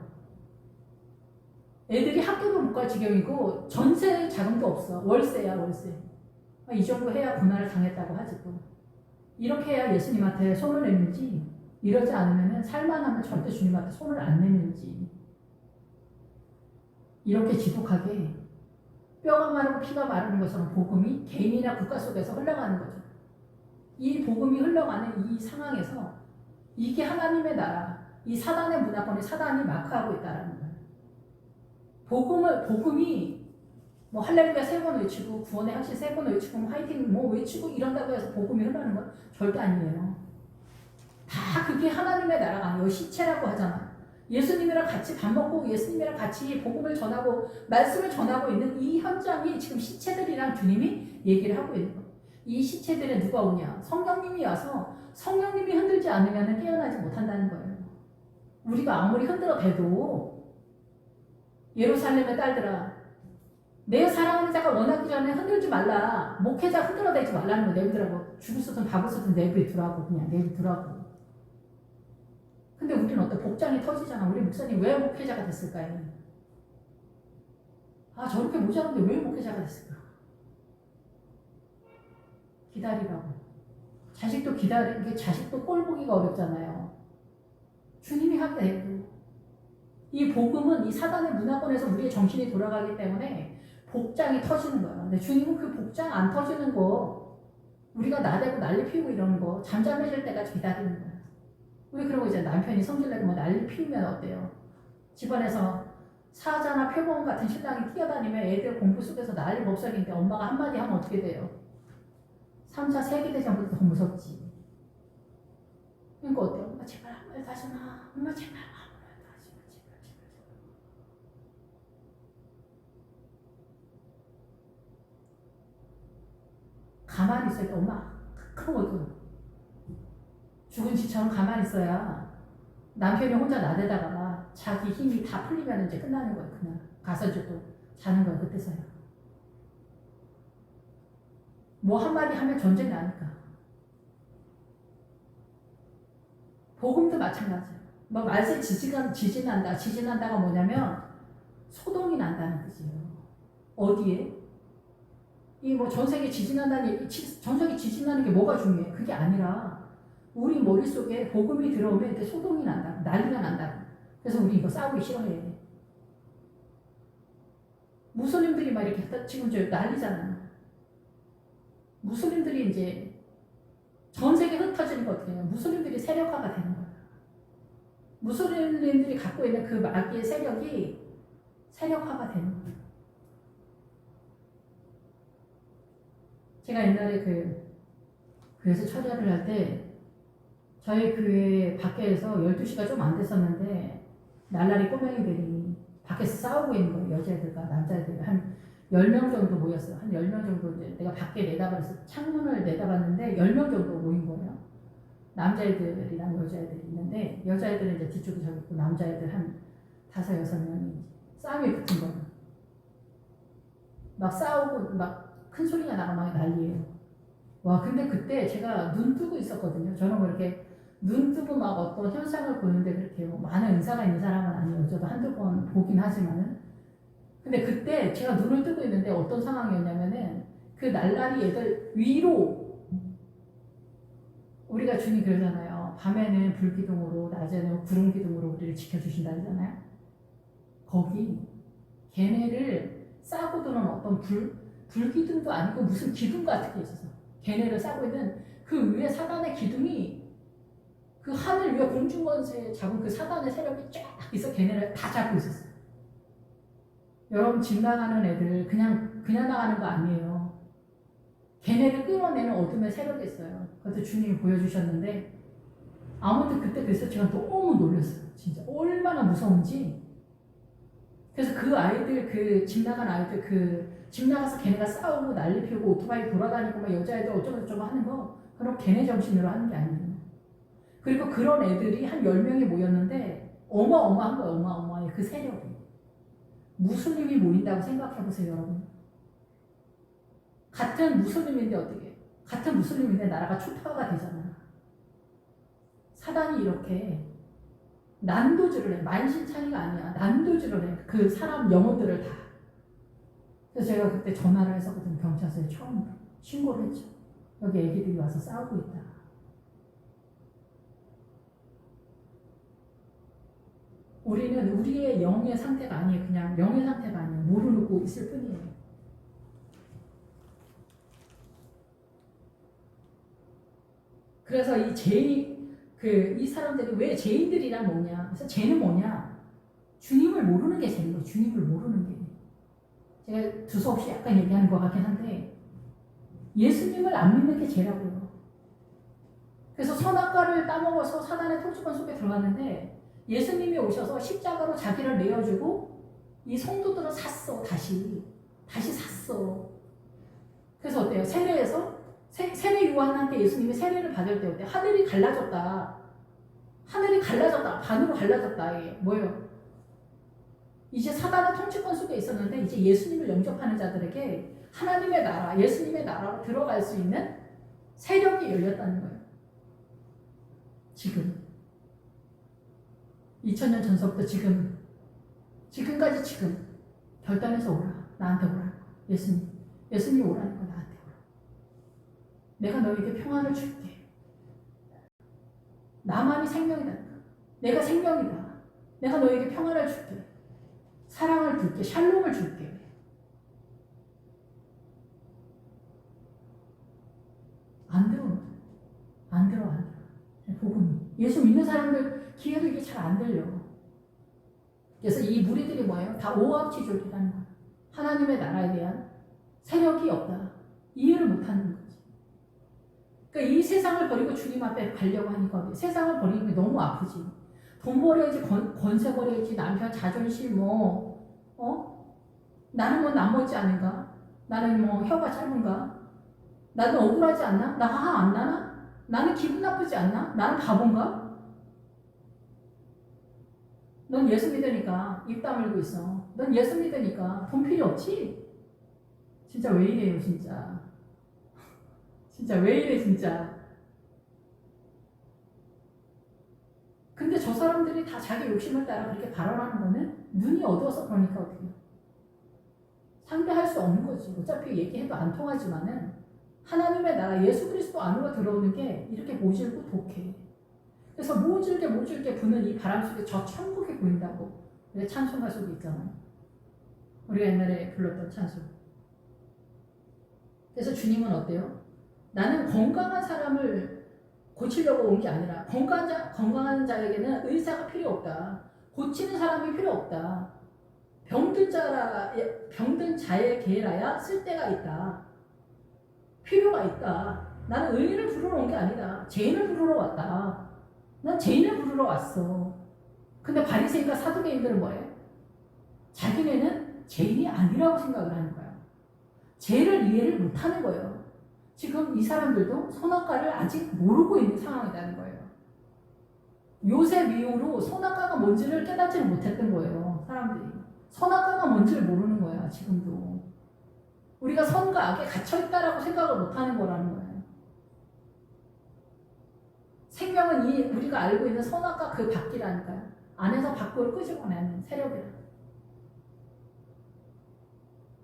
애들이 학교도 못 갈 지경이고 전세 자금도 없어. 월세야 월세. 이 정도 해야 고난을 당했다고 하지 또. 이렇게 해야 예수님한테 손을 내밀지, 이러지 않으면 살만하면 절대 주님한테 손을 안 내밀지. 이렇게 지독하게 뼈가 마르고 피가 마르는 것처럼 복음이 개인이나 국가 속에서 흘러가는 거죠. 이 복음이 흘러가는 이 상황에서 이게 하나님의 나라, 이 사단의 문화권에 사단이 마크하고 있다는 거예요. 복음이 뭐 할렐루야 3번 외치고 구원의 확신 3번 외치고 화이팅 뭐 외치고 이런다고 해서 복음이 흘러가는 건 절대 아니에요. 다 그게 하나님의 나라가 아니에요. 시체라고 하잖아. 예수님이랑 같이 밥 먹고 예수님이랑 같이 복음을 전하고 말씀을 전하고 있는 이 현장이 지금 시체들이랑 주님이 얘기를 하고 있는 거예요. 이 시체들에 누가 오냐? 성령님이 와서 성령님이 흔들지 않으면 깨어나지 못한다는 거예요. 우리가 아무리 흔들어 대도 예루살렘의 딸들아, 내 사랑하는 자가 원하기 전에 흔들지 말라. 목회자 흔들어대지 말라는 거 내비두라고. 죽을 수든 밥을 쓰든 내비두라고. 그냥 내비두라고. 근데 우리는 어때? 복장이 터지잖아. 우리 목사님 왜 목회자가 됐을까요? 저렇게 모자란데 왜 목회자가 됐을까? 기다리라고. 자식도 꼴 보기가 어렵잖아요. 주님이 하게 되고. 이 복음은 이 사단의 문화권에서 우리의 정신이 돌아가기 때문에 복장이 터지는 거야. 근데 주님은 그 복장 안 터지는 거, 우리가 나대고 난리 피우고 이러는 거, 잠잠해질 때까지 기다리는 거야. 우리 그런 거 이제 남편이 성질내고 뭐 난리 피우면 어때요? 집안에서 사자나 표범 같은 신랑이 뛰어다니면 애들 공부 속에서 난리 법석인데 엄마가 한마디 하면 어떻게 돼요? 3차 세계대전보다 더 무섭지. 그러니까 어때요? 엄마 제발 한 말 다시 마. 엄마 제발 한 말 다시 마. 제발. 가만히 있어야 돼. 엄마 크거든. 죽은 지처럼 가만히 있어야 남편이 혼자 나대다가 자기 힘이 다 풀리면 이제 끝나는 거예요. 그냥 가서 이제 또 자는 거예요. 그때서야. 뭐 한마디 하면 전쟁이 나니까. 복음도 마찬가지예요. 뭐 말세 지진난다가 뭐냐면 소동이 난다는 뜻이에요. 어디에? 이 뭐 전 세계 지진난다는 전 세계 지진나는 게 뭐가 중요해? 그게 아니라 우리 머릿속에 복음이 들어오면 이제 소동이 난다. 난리가 난다. 그래서 우리 이거 싸우기 싫어해. 무슬림들이 막 이렇게 지금 저 난리잖아. 무슬림들이 이제 전 세계 흩어지는 거 어떻게 해요? 무슬림들이 세력화가 되는 거야. 무슬림들이 갖고 있는 그 마귀의 세력이 세력화가 되는 거야. 제가 옛날에 교회에서 철야를 할 때 저희 교회 밖에서 12시가 좀 안 됐었는데 날라리 꼬맹이들이 밖에서 싸우고 있는 거예요. 여자애들과 남자애들 한 10명 정도 모였어요. 한 10명 정도 이제 내가 밖에 내다봤어. 창문을 내다봤는데 10명 정도 모인 거예요. 남자애들이랑 여자애들이 있는데 여자애들은 이제 뒤쪽에 저기 있고 남자애들 한 5, 6명이 싸움이 붙은 거예요. 막 싸우고 막 큰 소리가 나고 막 난리예요. 와, 근데 그때 제가 눈 뜨고 있었거든요. 저는 뭐 이렇게 눈 뜨고 막 어떤 현상을 보는데 그렇게 뭐 많은 은사가 있는 사람은 아니에요. 저도 한두 번 보긴 하지만은. 근데 그때 제가 눈을 뜨고 있는데 어떤 상황이었냐면은 그 날라리 애들 위로, 우리가 주님 그러잖아요. 밤에는 불기둥으로 낮에는 구름기둥으로 우리를 지켜주신다 그러잖아요. 거기 걔네를 싸고 도는 어떤 불기둥도 아니고 무슨 기둥 같은 게 있어서 걔네를 싸고 있는 그 위에 사단의 기둥이 그 하늘 위에 공중권세에 잡은 그 사단의 세력이 쫙 있어. 걔네를 다 잡고 있었어요. 여러분, 집 나가는 애들 그냥 나가는 거 아니에요. 걔네를 끌어내는 어둠의 세력이 있어요. 그것도 주님이 보여주셨는데 아무튼 그때 그래서 제가 너무 놀랐어요. 진짜 얼마나 무서운지. 그래서 그 아이들, 그 집 나간 아이들, 집 나가서 걔네가 싸우고 난리 피우고 오토바이 돌아다니고 막 여자애들 어쩌고저쩌고 하는 거, 그럼 걔네 정신으로 하는 게 아니에요. 그리고 그런 애들이 한 10명이 모였는데 어마어마한 거예요. 어마어마해. 그 세력이. 무슬림이 모인다고 생각해보세요, 여러분. 같은 무슬림인데 어떻게? 같은 무슬림인데 나라가 초토화가 되잖아. 사단이 이렇게 난도질을 해. 만신창이가 아니야. 난도질을 해. 그 사람 영혼들을 다. 그래서 제가 그때 전화를 했었거든요. 경찰서에 처음으로. 신고를 했죠. 여기 애기들이 와서 싸우고 있다. 우리는 우리의 영의 상태가 아니에요. 그냥 영의 상태가 아니에요. 모르고 있을 뿐이에요. 그래서 이 죄인, 이 사람들이 왜 죄인들이란 뭐냐? 그래서 죄는 뭐냐? 주님을 모르는 게 죄인 거예요. 주님을 모르는 게. 제가 두서없이 약간 얘기하는 것 같긴 한데, 예수님을 안 믿는 게 죄라고요. 그래서 선악과를 따먹어서 사단의 통치권 속에 들어갔는데, 예수님이 오셔서 십자가로 자기를 내어주고, 이 성도들은 샀어, 다시 샀어. 그래서 어때요? 세례에서 세례 요한한테 예수님이 세례를 받을 때 어때? 하늘이 갈라졌다. 반으로 갈라졌다. 이게 뭐예요? 이제 사단의 통치권 속에 있었는데 이제 예수님을 영접하는 자들에게 하나님의 나라, 예수님의 나라로 들어갈 수 있는 세력이 열렸다는 거예요. 지금 2000년 전서부터 지금까지 지금 결단해서 오라. 나한테 오라. 예수님이 오라는 거야. 나한테 오라. 내가 너에게 평안을 줄게. 나만이 생명이다. 내가 생명이다. 내가 너에게 평안을 줄게. 사랑을 줄게. 샬롬을 줄게. 안 들어. 복음이. 예수 믿는 사람들 귀에도 이게 잘 안 들려. 그래서 이 무리들이 뭐예요? 다 오합지졸이라는 거야. 하나님의 나라에 대한 세력이 없다. 이해를 못하는 거지. 그러니까 이 세상을 버리고 주님 앞에 가려고 하니까 세상을 버리는 게 너무 아프지. 돈 버려야지, 권세 버려야지, 남편 자존심 나는 뭐 남모지 않은가? 나는 뭐 혀가 짧은가? 나는 억울하지 않나? 나 화 안 나나? 나는 기분 나쁘지 않나? 나는 바본가? 넌 예수 믿으니까 입 다물고 있어. 넌 예수 믿으니까 돈 필요 없지? 진짜 왜 이래요, 진짜. 진짜 왜 이래, 진짜. 근데 저 사람들이 다 자기 욕심을 따라 그렇게 발언하는 거는 눈이 어두워서 그러니까 어떻게 상대할 수 없는 거지. 어차피 얘기해도 안 통하지만은 하나님의 나라 예수 그리스도 안으로 들어오는 게 이렇게 모질고 독해. 그래서 모질게 부는 이 바람 속에 저 천국이 보인다고. 왜 찬송 가수도 있잖아요. 우리가 옛날에 불렀던 찬송. 그래서 주님은 어때요? 나는 건강한 사람을 고치려고 온 게 아니라 건강한 자에게는 의사가 필요 없다. 고치는 사람이 필요 없다. 병든 자의 계라야 쓸데가 있다. 필요가 있다. 나는 의인을 부르러 온 게 아니다. 죄인을 부르러 왔다. 난 죄인을 부르러 왔어. 근데 바리새인과 사두개인들은 뭐예요? 자기네는 죄인이 아니라고 생각을 하는 거야. 죄를 이해를 못하는 거예요. 지금 이 사람들도 선악과를 아직 모르고 있는 상황이라는 거예요. 요셉 이후로 선악과가 뭔지를 깨닫지 못했던 거예요. 사람들이. 선악과가 뭔지를 모르는 거야. 지금도. 우리가 선과 악에 갇혀있다라고 생각을 못하는 거라는 거예요. 생명은 우리가 알고 있는 선악과 그 밖이라니까요. 안에서 밖으로 끄집어내는 세력이라.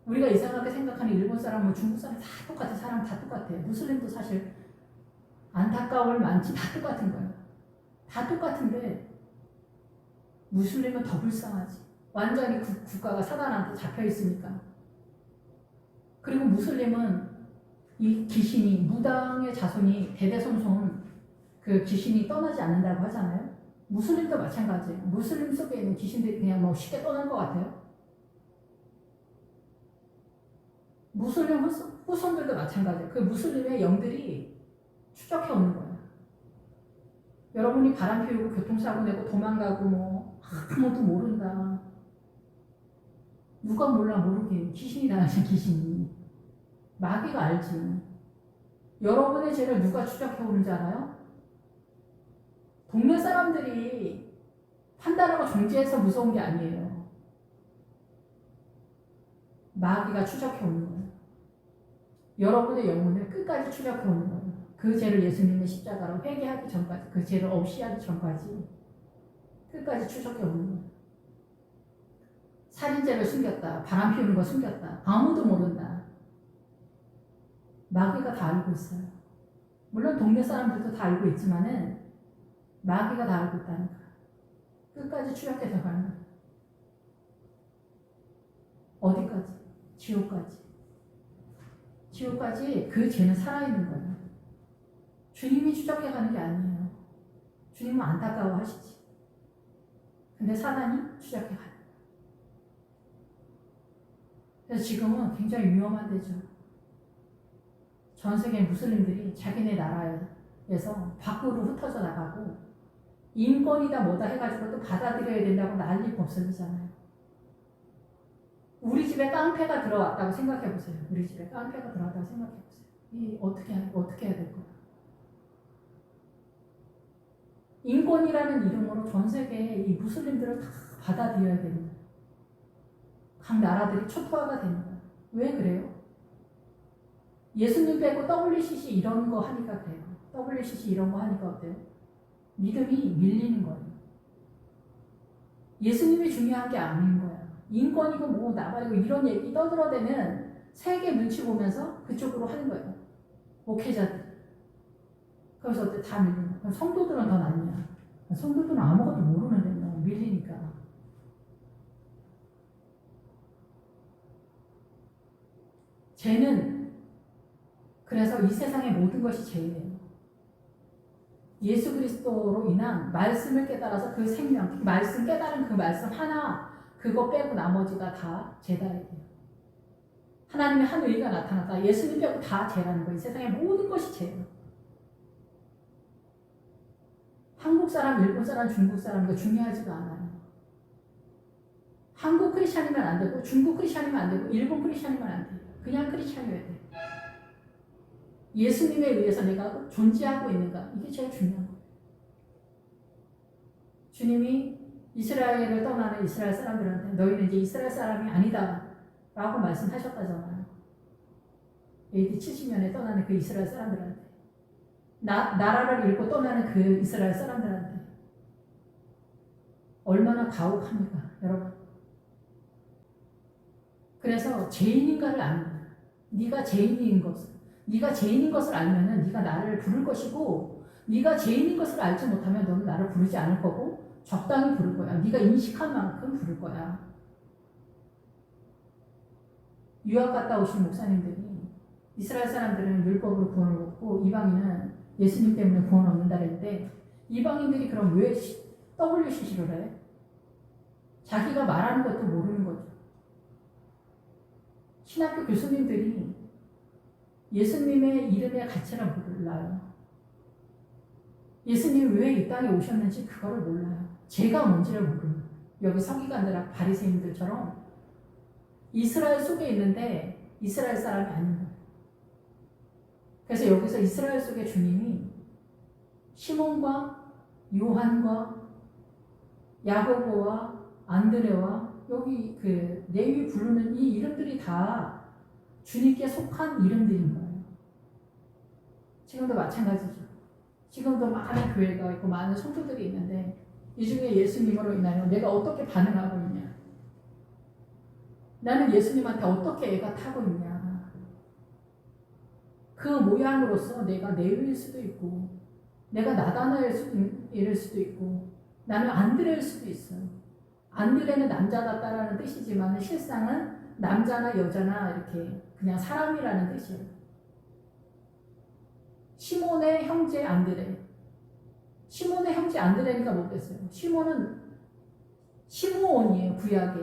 우리가 이상하게 생각하는 일본 사람, 중국 사람 다 똑같아. 사람 다 똑같아. 무슬림도 사실 안타까울 많지. 다 똑같은 거예요. 다 똑같은데 무슬림은 더 불쌍하지. 완전히 국가가 사단한테 잡혀있으니까. 그리고 무슬림은 이 귀신이, 무당의 자손이 대대손손 그 귀신이 떠나지 않는다고 하잖아요. 무슬림도 마찬가지예요. 무슬림 속에 있는 귀신들이 그냥 뭐 쉽게 떠날 것 같아요. 무슬림 후손들도 마찬가지예요. 그 무슬림의 영들이 추적해 오는 거예요. 여러분이 바람 피우고 교통사고 내고 도망가고 뭐 아무도 모른다. 누가 몰라 모르긴. 귀신이 나가신 귀신이. 마귀가 알지. 여러분의 죄를 누가 추적해 오는지 알아요? 동네 사람들이 판단하고 정죄해서 무서운 게 아니에요. 마귀가 추적해 오는 거예요. 여러분의 영혼을 끝까지 추적해 오는 거예요. 그 죄를 예수님의 십자가로 회개하기 전까지, 그 죄를 없이 하기 전까지 끝까지 추적해 오는 거예요. 살인죄를 숨겼다. 바람 피우는 거 숨겼다. 아무도 모른다. 마귀가 다 알고 있어요. 물론 동네 사람들도 다 알고 있지만은 마귀가 다 알고 있다는 거예요. 끝까지 추적해서 가는 거예요. 어디까지? 지옥까지. 지옥까지 그 죄는 살아있는 거예요. 주님이 추적해 가는 게 아니에요. 주님은 안타까워 하시지. 근데 사단이 추적해 가는 거예요. 그래서 지금은 굉장히 위험한 데죠. 전 세계 무슬림들이 자기네 나라에서 밖으로 흩어져 나가고 인권이다 뭐다 해가지고 또 받아들여야 된다고 난리 법석이잖아요. 우리 집에 깡패가 들어왔다고 생각해보세요. 우리 집에 깡패가 들어왔다고 생각해보세요. 이 어떻게 해야 될 거야? 인권이라는 이름으로 전 세계에 이 무슬림들을 다 받아들여야 되는 거예요. 각 나라들이 초토화가 되는 거예요. 왜 그래요? 예수님 빼고 WCC 이런 거 하니까 그래요. WCC 이런 거 하니까 어때요? 믿음이 밀리는 거예요. 예수님이 중요한 게 아닌 거야. 인권이고 뭐 나발이고 이런 얘기 떠들어대는 세계 눈치 보면서 그쪽으로 하는 거예요. 목회자들. 그래서 어때? 다 밀리는 거야. 성도들은 더 낫냐? 성도들은 아무것도 모르는데 뭐 밀리니까. 죄는 그래서 이 세상의 모든 것이 죄예요. 예수 그리스도로 인한 말씀을 깨달아서 그 생명, 말씀 깨달은 그 말씀 하나 그거 빼고 나머지가 다 죄다 얘기예요. 하나님의 한 의가 나타났다. 예수님 빼고 다 죄라는 거예요. 이 세상의 모든 것이 죄예요. 한국 사람, 일본 사람, 중국 사람 이거 중요하지가 않아요. 한국 크리스찬이면 안 되고 중국 크리스찬이면 안 되고 일본 크리스찬이면 안 돼요. 그냥 크리스찬이어야 돼요. 예수님에 의해서 내가 존재하고 있는가? 이게 제일 중요한 거예요. 주님이 이스라엘을 떠나는 이스라엘 사람들한테 너희는 이제 이스라엘 사람이 아니다 라고 말씀하셨다잖아요. AD 70년에 떠나는 그 이스라엘 사람들한테 나라를 잃고 떠나는 그 이스라엘 사람들한테 얼마나 가혹합니까 여러분. 그래서 죄인인가를 아는 거야. 네가 죄인인 것을 네가 죄인인 것을 알면은 네가 나를 부를 것이고 네가 죄인인 것을 알지 못하면 너는 나를 부르지 않을 거고 적당히 부를 거야. 네가 인식한 만큼 부를 거야. 유학 갔다 오신 목사님들이 이스라엘 사람들은 율법으로 구원을 얻고 이방인은 예수님 때문에 구원 얻는다 그랬는데 이방인들이 그럼 왜 WCC를 해? 자기가 말하는 것도 모르는 거죠. 신학교 교수님들이 예수님의 이름의 가치를 몰라요. 예수님이 왜 이 땅에 오셨는지 그거를 몰라요. 죄가 뭔지를 모르는 거예요. 여기 서기관들하고 바리새인들처럼 이스라엘 속에 있는데 이스라엘 사람이 아닌 거예요. 그래서 여기서 이스라엘 속의 주님이 시몬과 요한과 야고보와 안드레와 여기 그 레위 부르는 이 이름들이 다 주님께 속한 이름들인 거예요. 지금도 마찬가지죠. 지금도 많은 교회가 있고 많은 성도들이 있는데 이 중에 예수님으로 인하여 내가 어떻게 반응하고 있냐? 나는 예수님한테 어떻게 애가 타고 있냐? 그 모양으로서 내가 레위일 수도 있고 내가 나다나일 수도 있고 나는 안드레일 수도 있어요. 안드레는 남자답다라는 뜻이지만 실상은 남자나 여자나 이렇게 그냥 사람이라는 뜻이에요. 시몬의 형제 안드레. 시몬의 형제 안드레니까 뭐겠어요? 시몬은 시므온이에요. 구약에.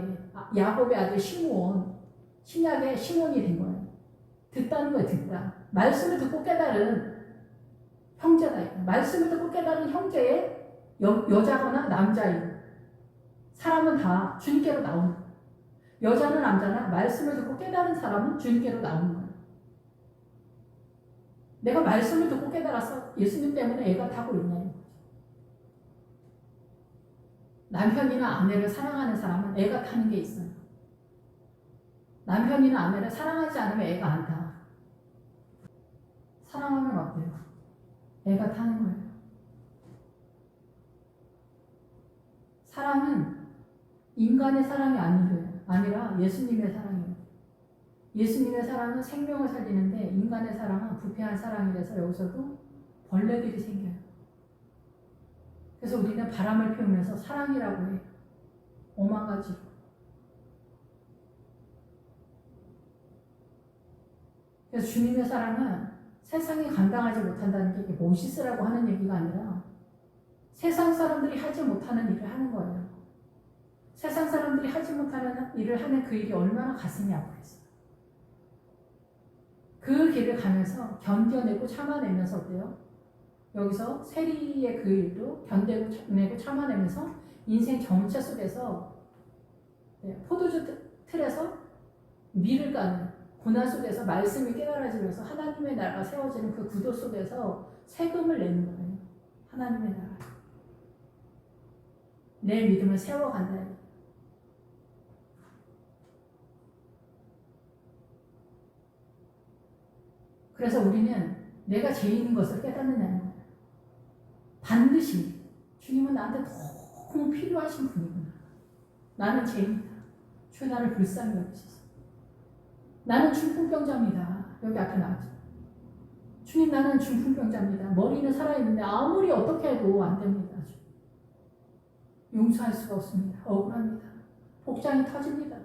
야곱의 아들 시므온. 신약의 시몬이 된 거예요. 듣다는 거예요. 듣다. 말씀을 듣고 깨달은 형제다. 말씀을 듣고 깨달은 형제의 여자거나 남자인 사람은 다 주님께로 나오는 거예요. 여자나 남자나 말씀을 듣고 깨달은 사람은 주님께로 나오는 거예요. 내가 말씀을 듣고 깨달아서 예수님 때문에 애가 타고 있냐. 남편이나 아내를 사랑하는 사람은 애가 타는 게 있어요. 남편이나 아내를 사랑하지 않으면 애가 안 타. 사랑하면 어때요? 애가 타는 거예요. 사랑은 인간의 사랑이 아니라 예수님의 사랑이에요. 예수님의 사랑은 생명을 살리는데 인간의 사랑은 부패한 사랑이라서 여기서도 벌레들이 생겨요. 그래서 우리는 바람을 피우면서 사랑이라고 해요. 오만 가지. 그래서 주님의 사랑은 세상이 감당하지 못한다는 게 모시스라고 하는 얘기가 아니라 세상 사람들이 하지 못하는 일을 하는 거예요. 세상 사람들이 하지 못하는 일을 하는 그 일이 얼마나 가슴이 아프겠어요. 그 길을 가면서 견뎌내고 참아내면서 어때요? 여기서 세리의 그 일도 견뎌내고 참아내면서 인생 정체 속에서 포도주 틀에서 밀을 까는 고난 속에서 말씀이 깨달아지면서 하나님의 나라가 세워지는 그 구도 속에서 세금을 내는 거예요. 하나님의 나라. 내 믿음을 세워간다. 그래서 우리는 내가 죄인인 것을 깨닫느냐는 거예요. 반드시 주님은 나한테 너무 필요하신 분이구나. 나는 죄인이다. 주 나를 불쌍히 여기소서. 나는 중풍병자입니다. 여기 앞에 나왔죠. 주님 나는 중풍병자입니다. 머리는 살아있는데 아무리 어떻게 해도 안 됩니다. 용서할 수가 없습니다. 억울합니다. 복장이 터집니다.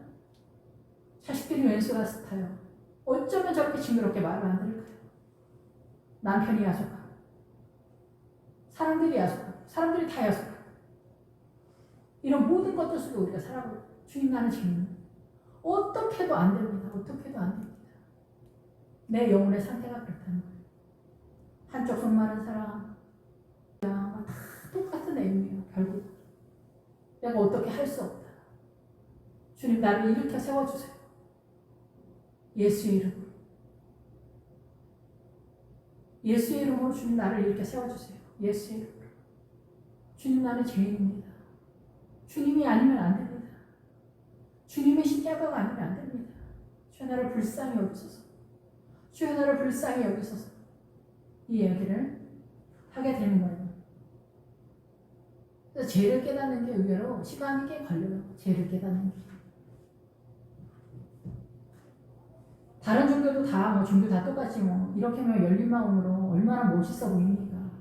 자식들이 왼수가 스타요. 어쩌면 저렇게 징그럽게 말을 안 들을까요? 남편이 야속하고 사람들이 야속하고 사람들이 다 야속하고 이런 모든 것들 속에 우리가 살아가고 주님 나는 죄인입니다. 어떻게 해도 안 됩니다. 어떻게 해도 안 됩니다. 내 영혼의 상태가 그렇다는 거예요. 한쪽 손 마른 사람 다 똑같은 내용이에요. 결국 내가 어떻게 할 수 없다. 주님 나를 일으켜 세워주세요. 예수의 이름으로. 예수의 이름으로 주님 나를 일으켜 세워주세요. 예수의 이름으로. 주님 나는 죄인입니다. 주님이 아니면 안 됩니다. 주님의 십자가가 아니면 안 됩니다. 주여 나를 불쌍히 여기소서. 주여 나를 불쌍히 여기소서. 이 얘기를 하게 되는 거예요. 그래서 죄를 깨닫는 게 의외로 시간이 꽤 걸려요. 죄를 깨닫는 게. 다른 종교도 다, 종교 다 똑같지 이렇게 하면 열린 마음으로 얼마나 멋있어 보입니까?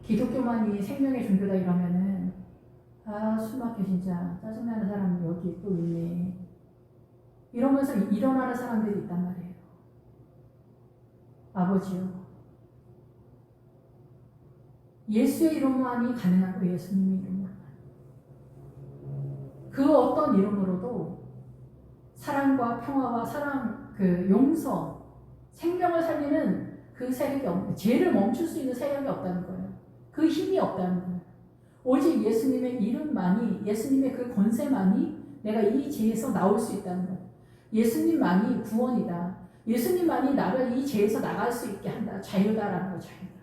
기독교만이 생명의 종교다 이러면은, 숨막혀 진짜. 짜증나는 사람이 여기 또 있네. 이러면서 일어나는 사람들이 있단 말이에요. 아버지요. 예수의 이름만이 가능한 거예요. 예수님의 이름으로만. 그 어떤 이름으로도 사랑과 평화와 용서, 생명을 살리는 그 세력이 없는, 죄를 멈출 수 있는 세력이 없다는 거예요. 그 힘이 없다는 거예요. 오직 예수님의 이름만이, 예수님의 그 권세만이 내가 이 죄에서 나올 수 있다는 거예요. 예수님만이 구원이다. 예수님만이 나를 이 죄에서 나갈 수 있게 한다. 자유다라는 거예요. 자유다.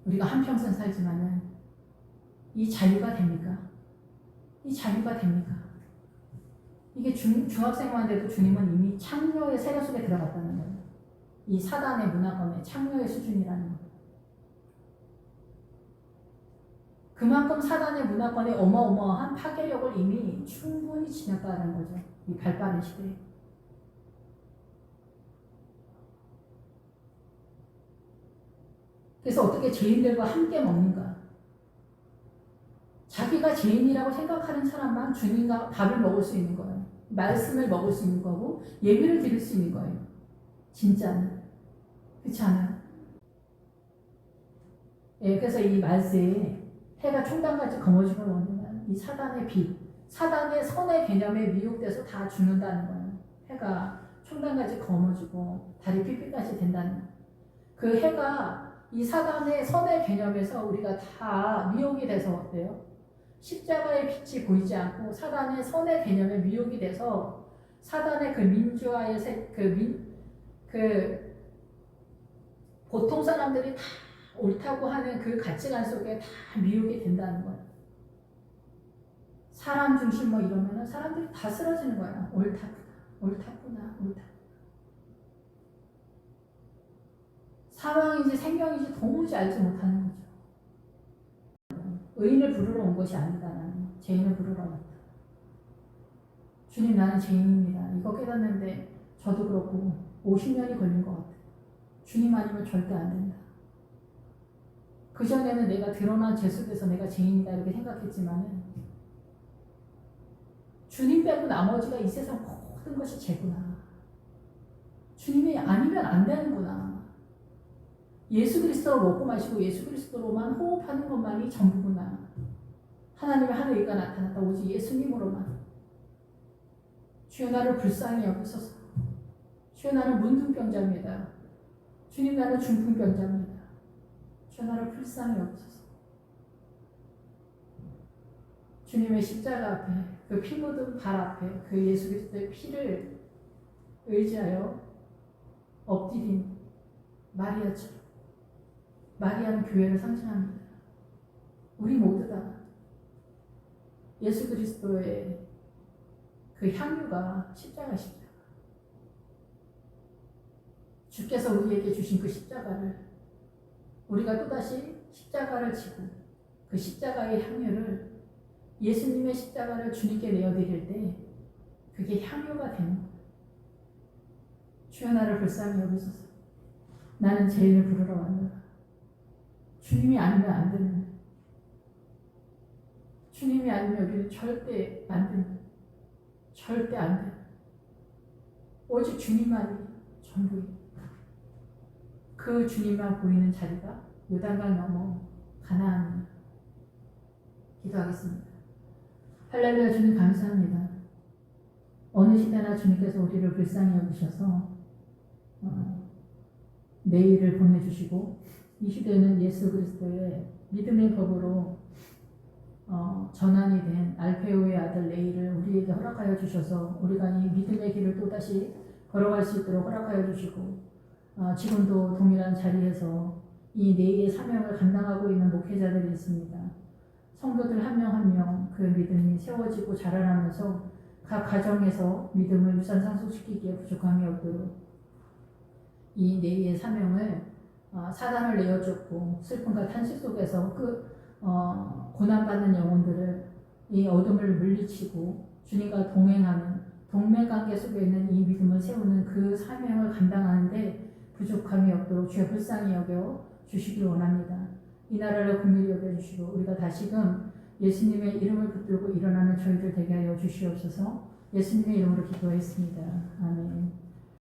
우리가 한평생 살지만은 이 자유가 됩니까? 이 자유가 됩니까? 이게 중학생만 돼도 주님은 이미 창녀의 세력 속에 들어갔다는 거예요. 이 사단의 문화권의 창녀의 수준이라는 거예요. 그만큼 사단의 문화권의 어마어마한 파괴력을 이미 충분히 지녔다는 거죠. 이 발빠른 시대에. 그래서 어떻게 죄인들과 함께 먹는가? 자기가 죄인이라고 생각하는 사람만 주님과 밥을 먹을 수 있는 거예요. 말씀을 먹을 수 있는 거고 예배를 드릴 수 있는 거예요. 진짜는. 그렇지 않아요? 예, 그래서 이 말세에 해가 총단같이 거머쥐고 오면 이 사단의 빛, 사단의 선의 개념에 미혹돼서 다 죽는다는 거예요. 해가 총단같이 거머쥐고 달이 핏빛같이 된다는 거예요. 그 해가 이 사단의 선의 개념에서 우리가 다 미혹이 돼서 어때요? 십자가의 빛이 보이지 않고 사단의 선의 개념에 미혹이 돼서 사단의 그 민주화의 보통 사람들이 다 옳다고 하는 그 가치관 속에 다 미혹이 된다는 거예요. 사람 중심 이러면은 사람들이 다 쓰러지는 거야. 옳다구나. 사망인지 생명인지 도무지 알지 못하는 거죠. 의인을 부르러 온 것이 아니다. 나는 죄인을 부르러 왔다. 주님, 나는 죄인입니다. 이거 깨닫는데 저도 그렇고 50년이 걸린 것 같아요. 주님 아니면 절대 안 된다. 그전에는 내가 드러난 죄 속에서 내가 죄인이다 이렇게 생각했지만은 주님 빼고 나머지가 이 세상 모든 것이 죄구나. 주님이 아니면 안 되는구나. 예수 그리스도로 먹고 마시고 예수 그리스도로만 호흡하는 것만이 전부구나. 하나님의 한 의가 나타났다. 오직 예수님으로만. 주여 나를 불쌍히 여기소서. 주여 나는 문둥병자입니다. 주님 나는 중풍병자입니다. 주여 나를 불쌍히 여기소서. 주님의 십자가 앞에 그 피 묻은 발 앞에 그 예수 그리스도의 피를 의지하여 엎드린 마리아처럼 마리아는 교회를 상징합니다. 우리 모두 다 예수 그리스도의 그 향유가 십자가십니다. 주께서 우리에게 주신 그 십자가를 우리가 또다시 십자가를 지고 그 십자가의 향유를 예수님의 십자가를 주님께 내어드릴 때 그게 향유가 되는 거예요. 주여 나를 불쌍히 여기소서. 나는 죄인을 부르러 왔노라. 주님이 아니면 안 되는, 주님이 아니면 우리는 절대 안 되는, 절대 안 되는, 오직 주님만이 전부입니다. 그 주님만 보이는 자리가 요단강 넘어 가나안입니다. 기도하겠습니다. 할렐루야. 주님 감사합니다. 어느 시대나 주님께서 우리를 불쌍히 여기셔서 내일을 보내주시고 이 시대는 예수 그리스도의 믿음의 법으로 전환이 된 알페오의 아들 레이를 우리에게 허락하여 주셔서 우리가 이 믿음의 길을 또다시 걸어갈 수 있도록 허락하여 주시고 지금도 동일한 자리에서 이 레이의 사명을 감당하고 있는 목회자들이 있습니다. 성도들 한 명 한 명 그 믿음이 세워지고 자라나면서 각 가정에서 믿음을 유산 상속시키기에 부족함이 없도록 이 레이의 사명을 사단을 내어줬고 슬픔과 탄식 속에서 고난받는 영혼들을 이 어둠을 물리치고 주님과 동행하는 동맹관계 속에 있는 이 믿음을 세우는 그 사명을 감당하는데 부족함이 없도록 주여 불쌍히 여겨 주시길 원합니다. 이 나라를 긍휼히 여겨주시고 우리가 다시금 예수님의 이름을 붙들고 일어나는 저희들 되게 하여 주시옵소서. 예수님의 이름으로 기도했습니다. 아멘.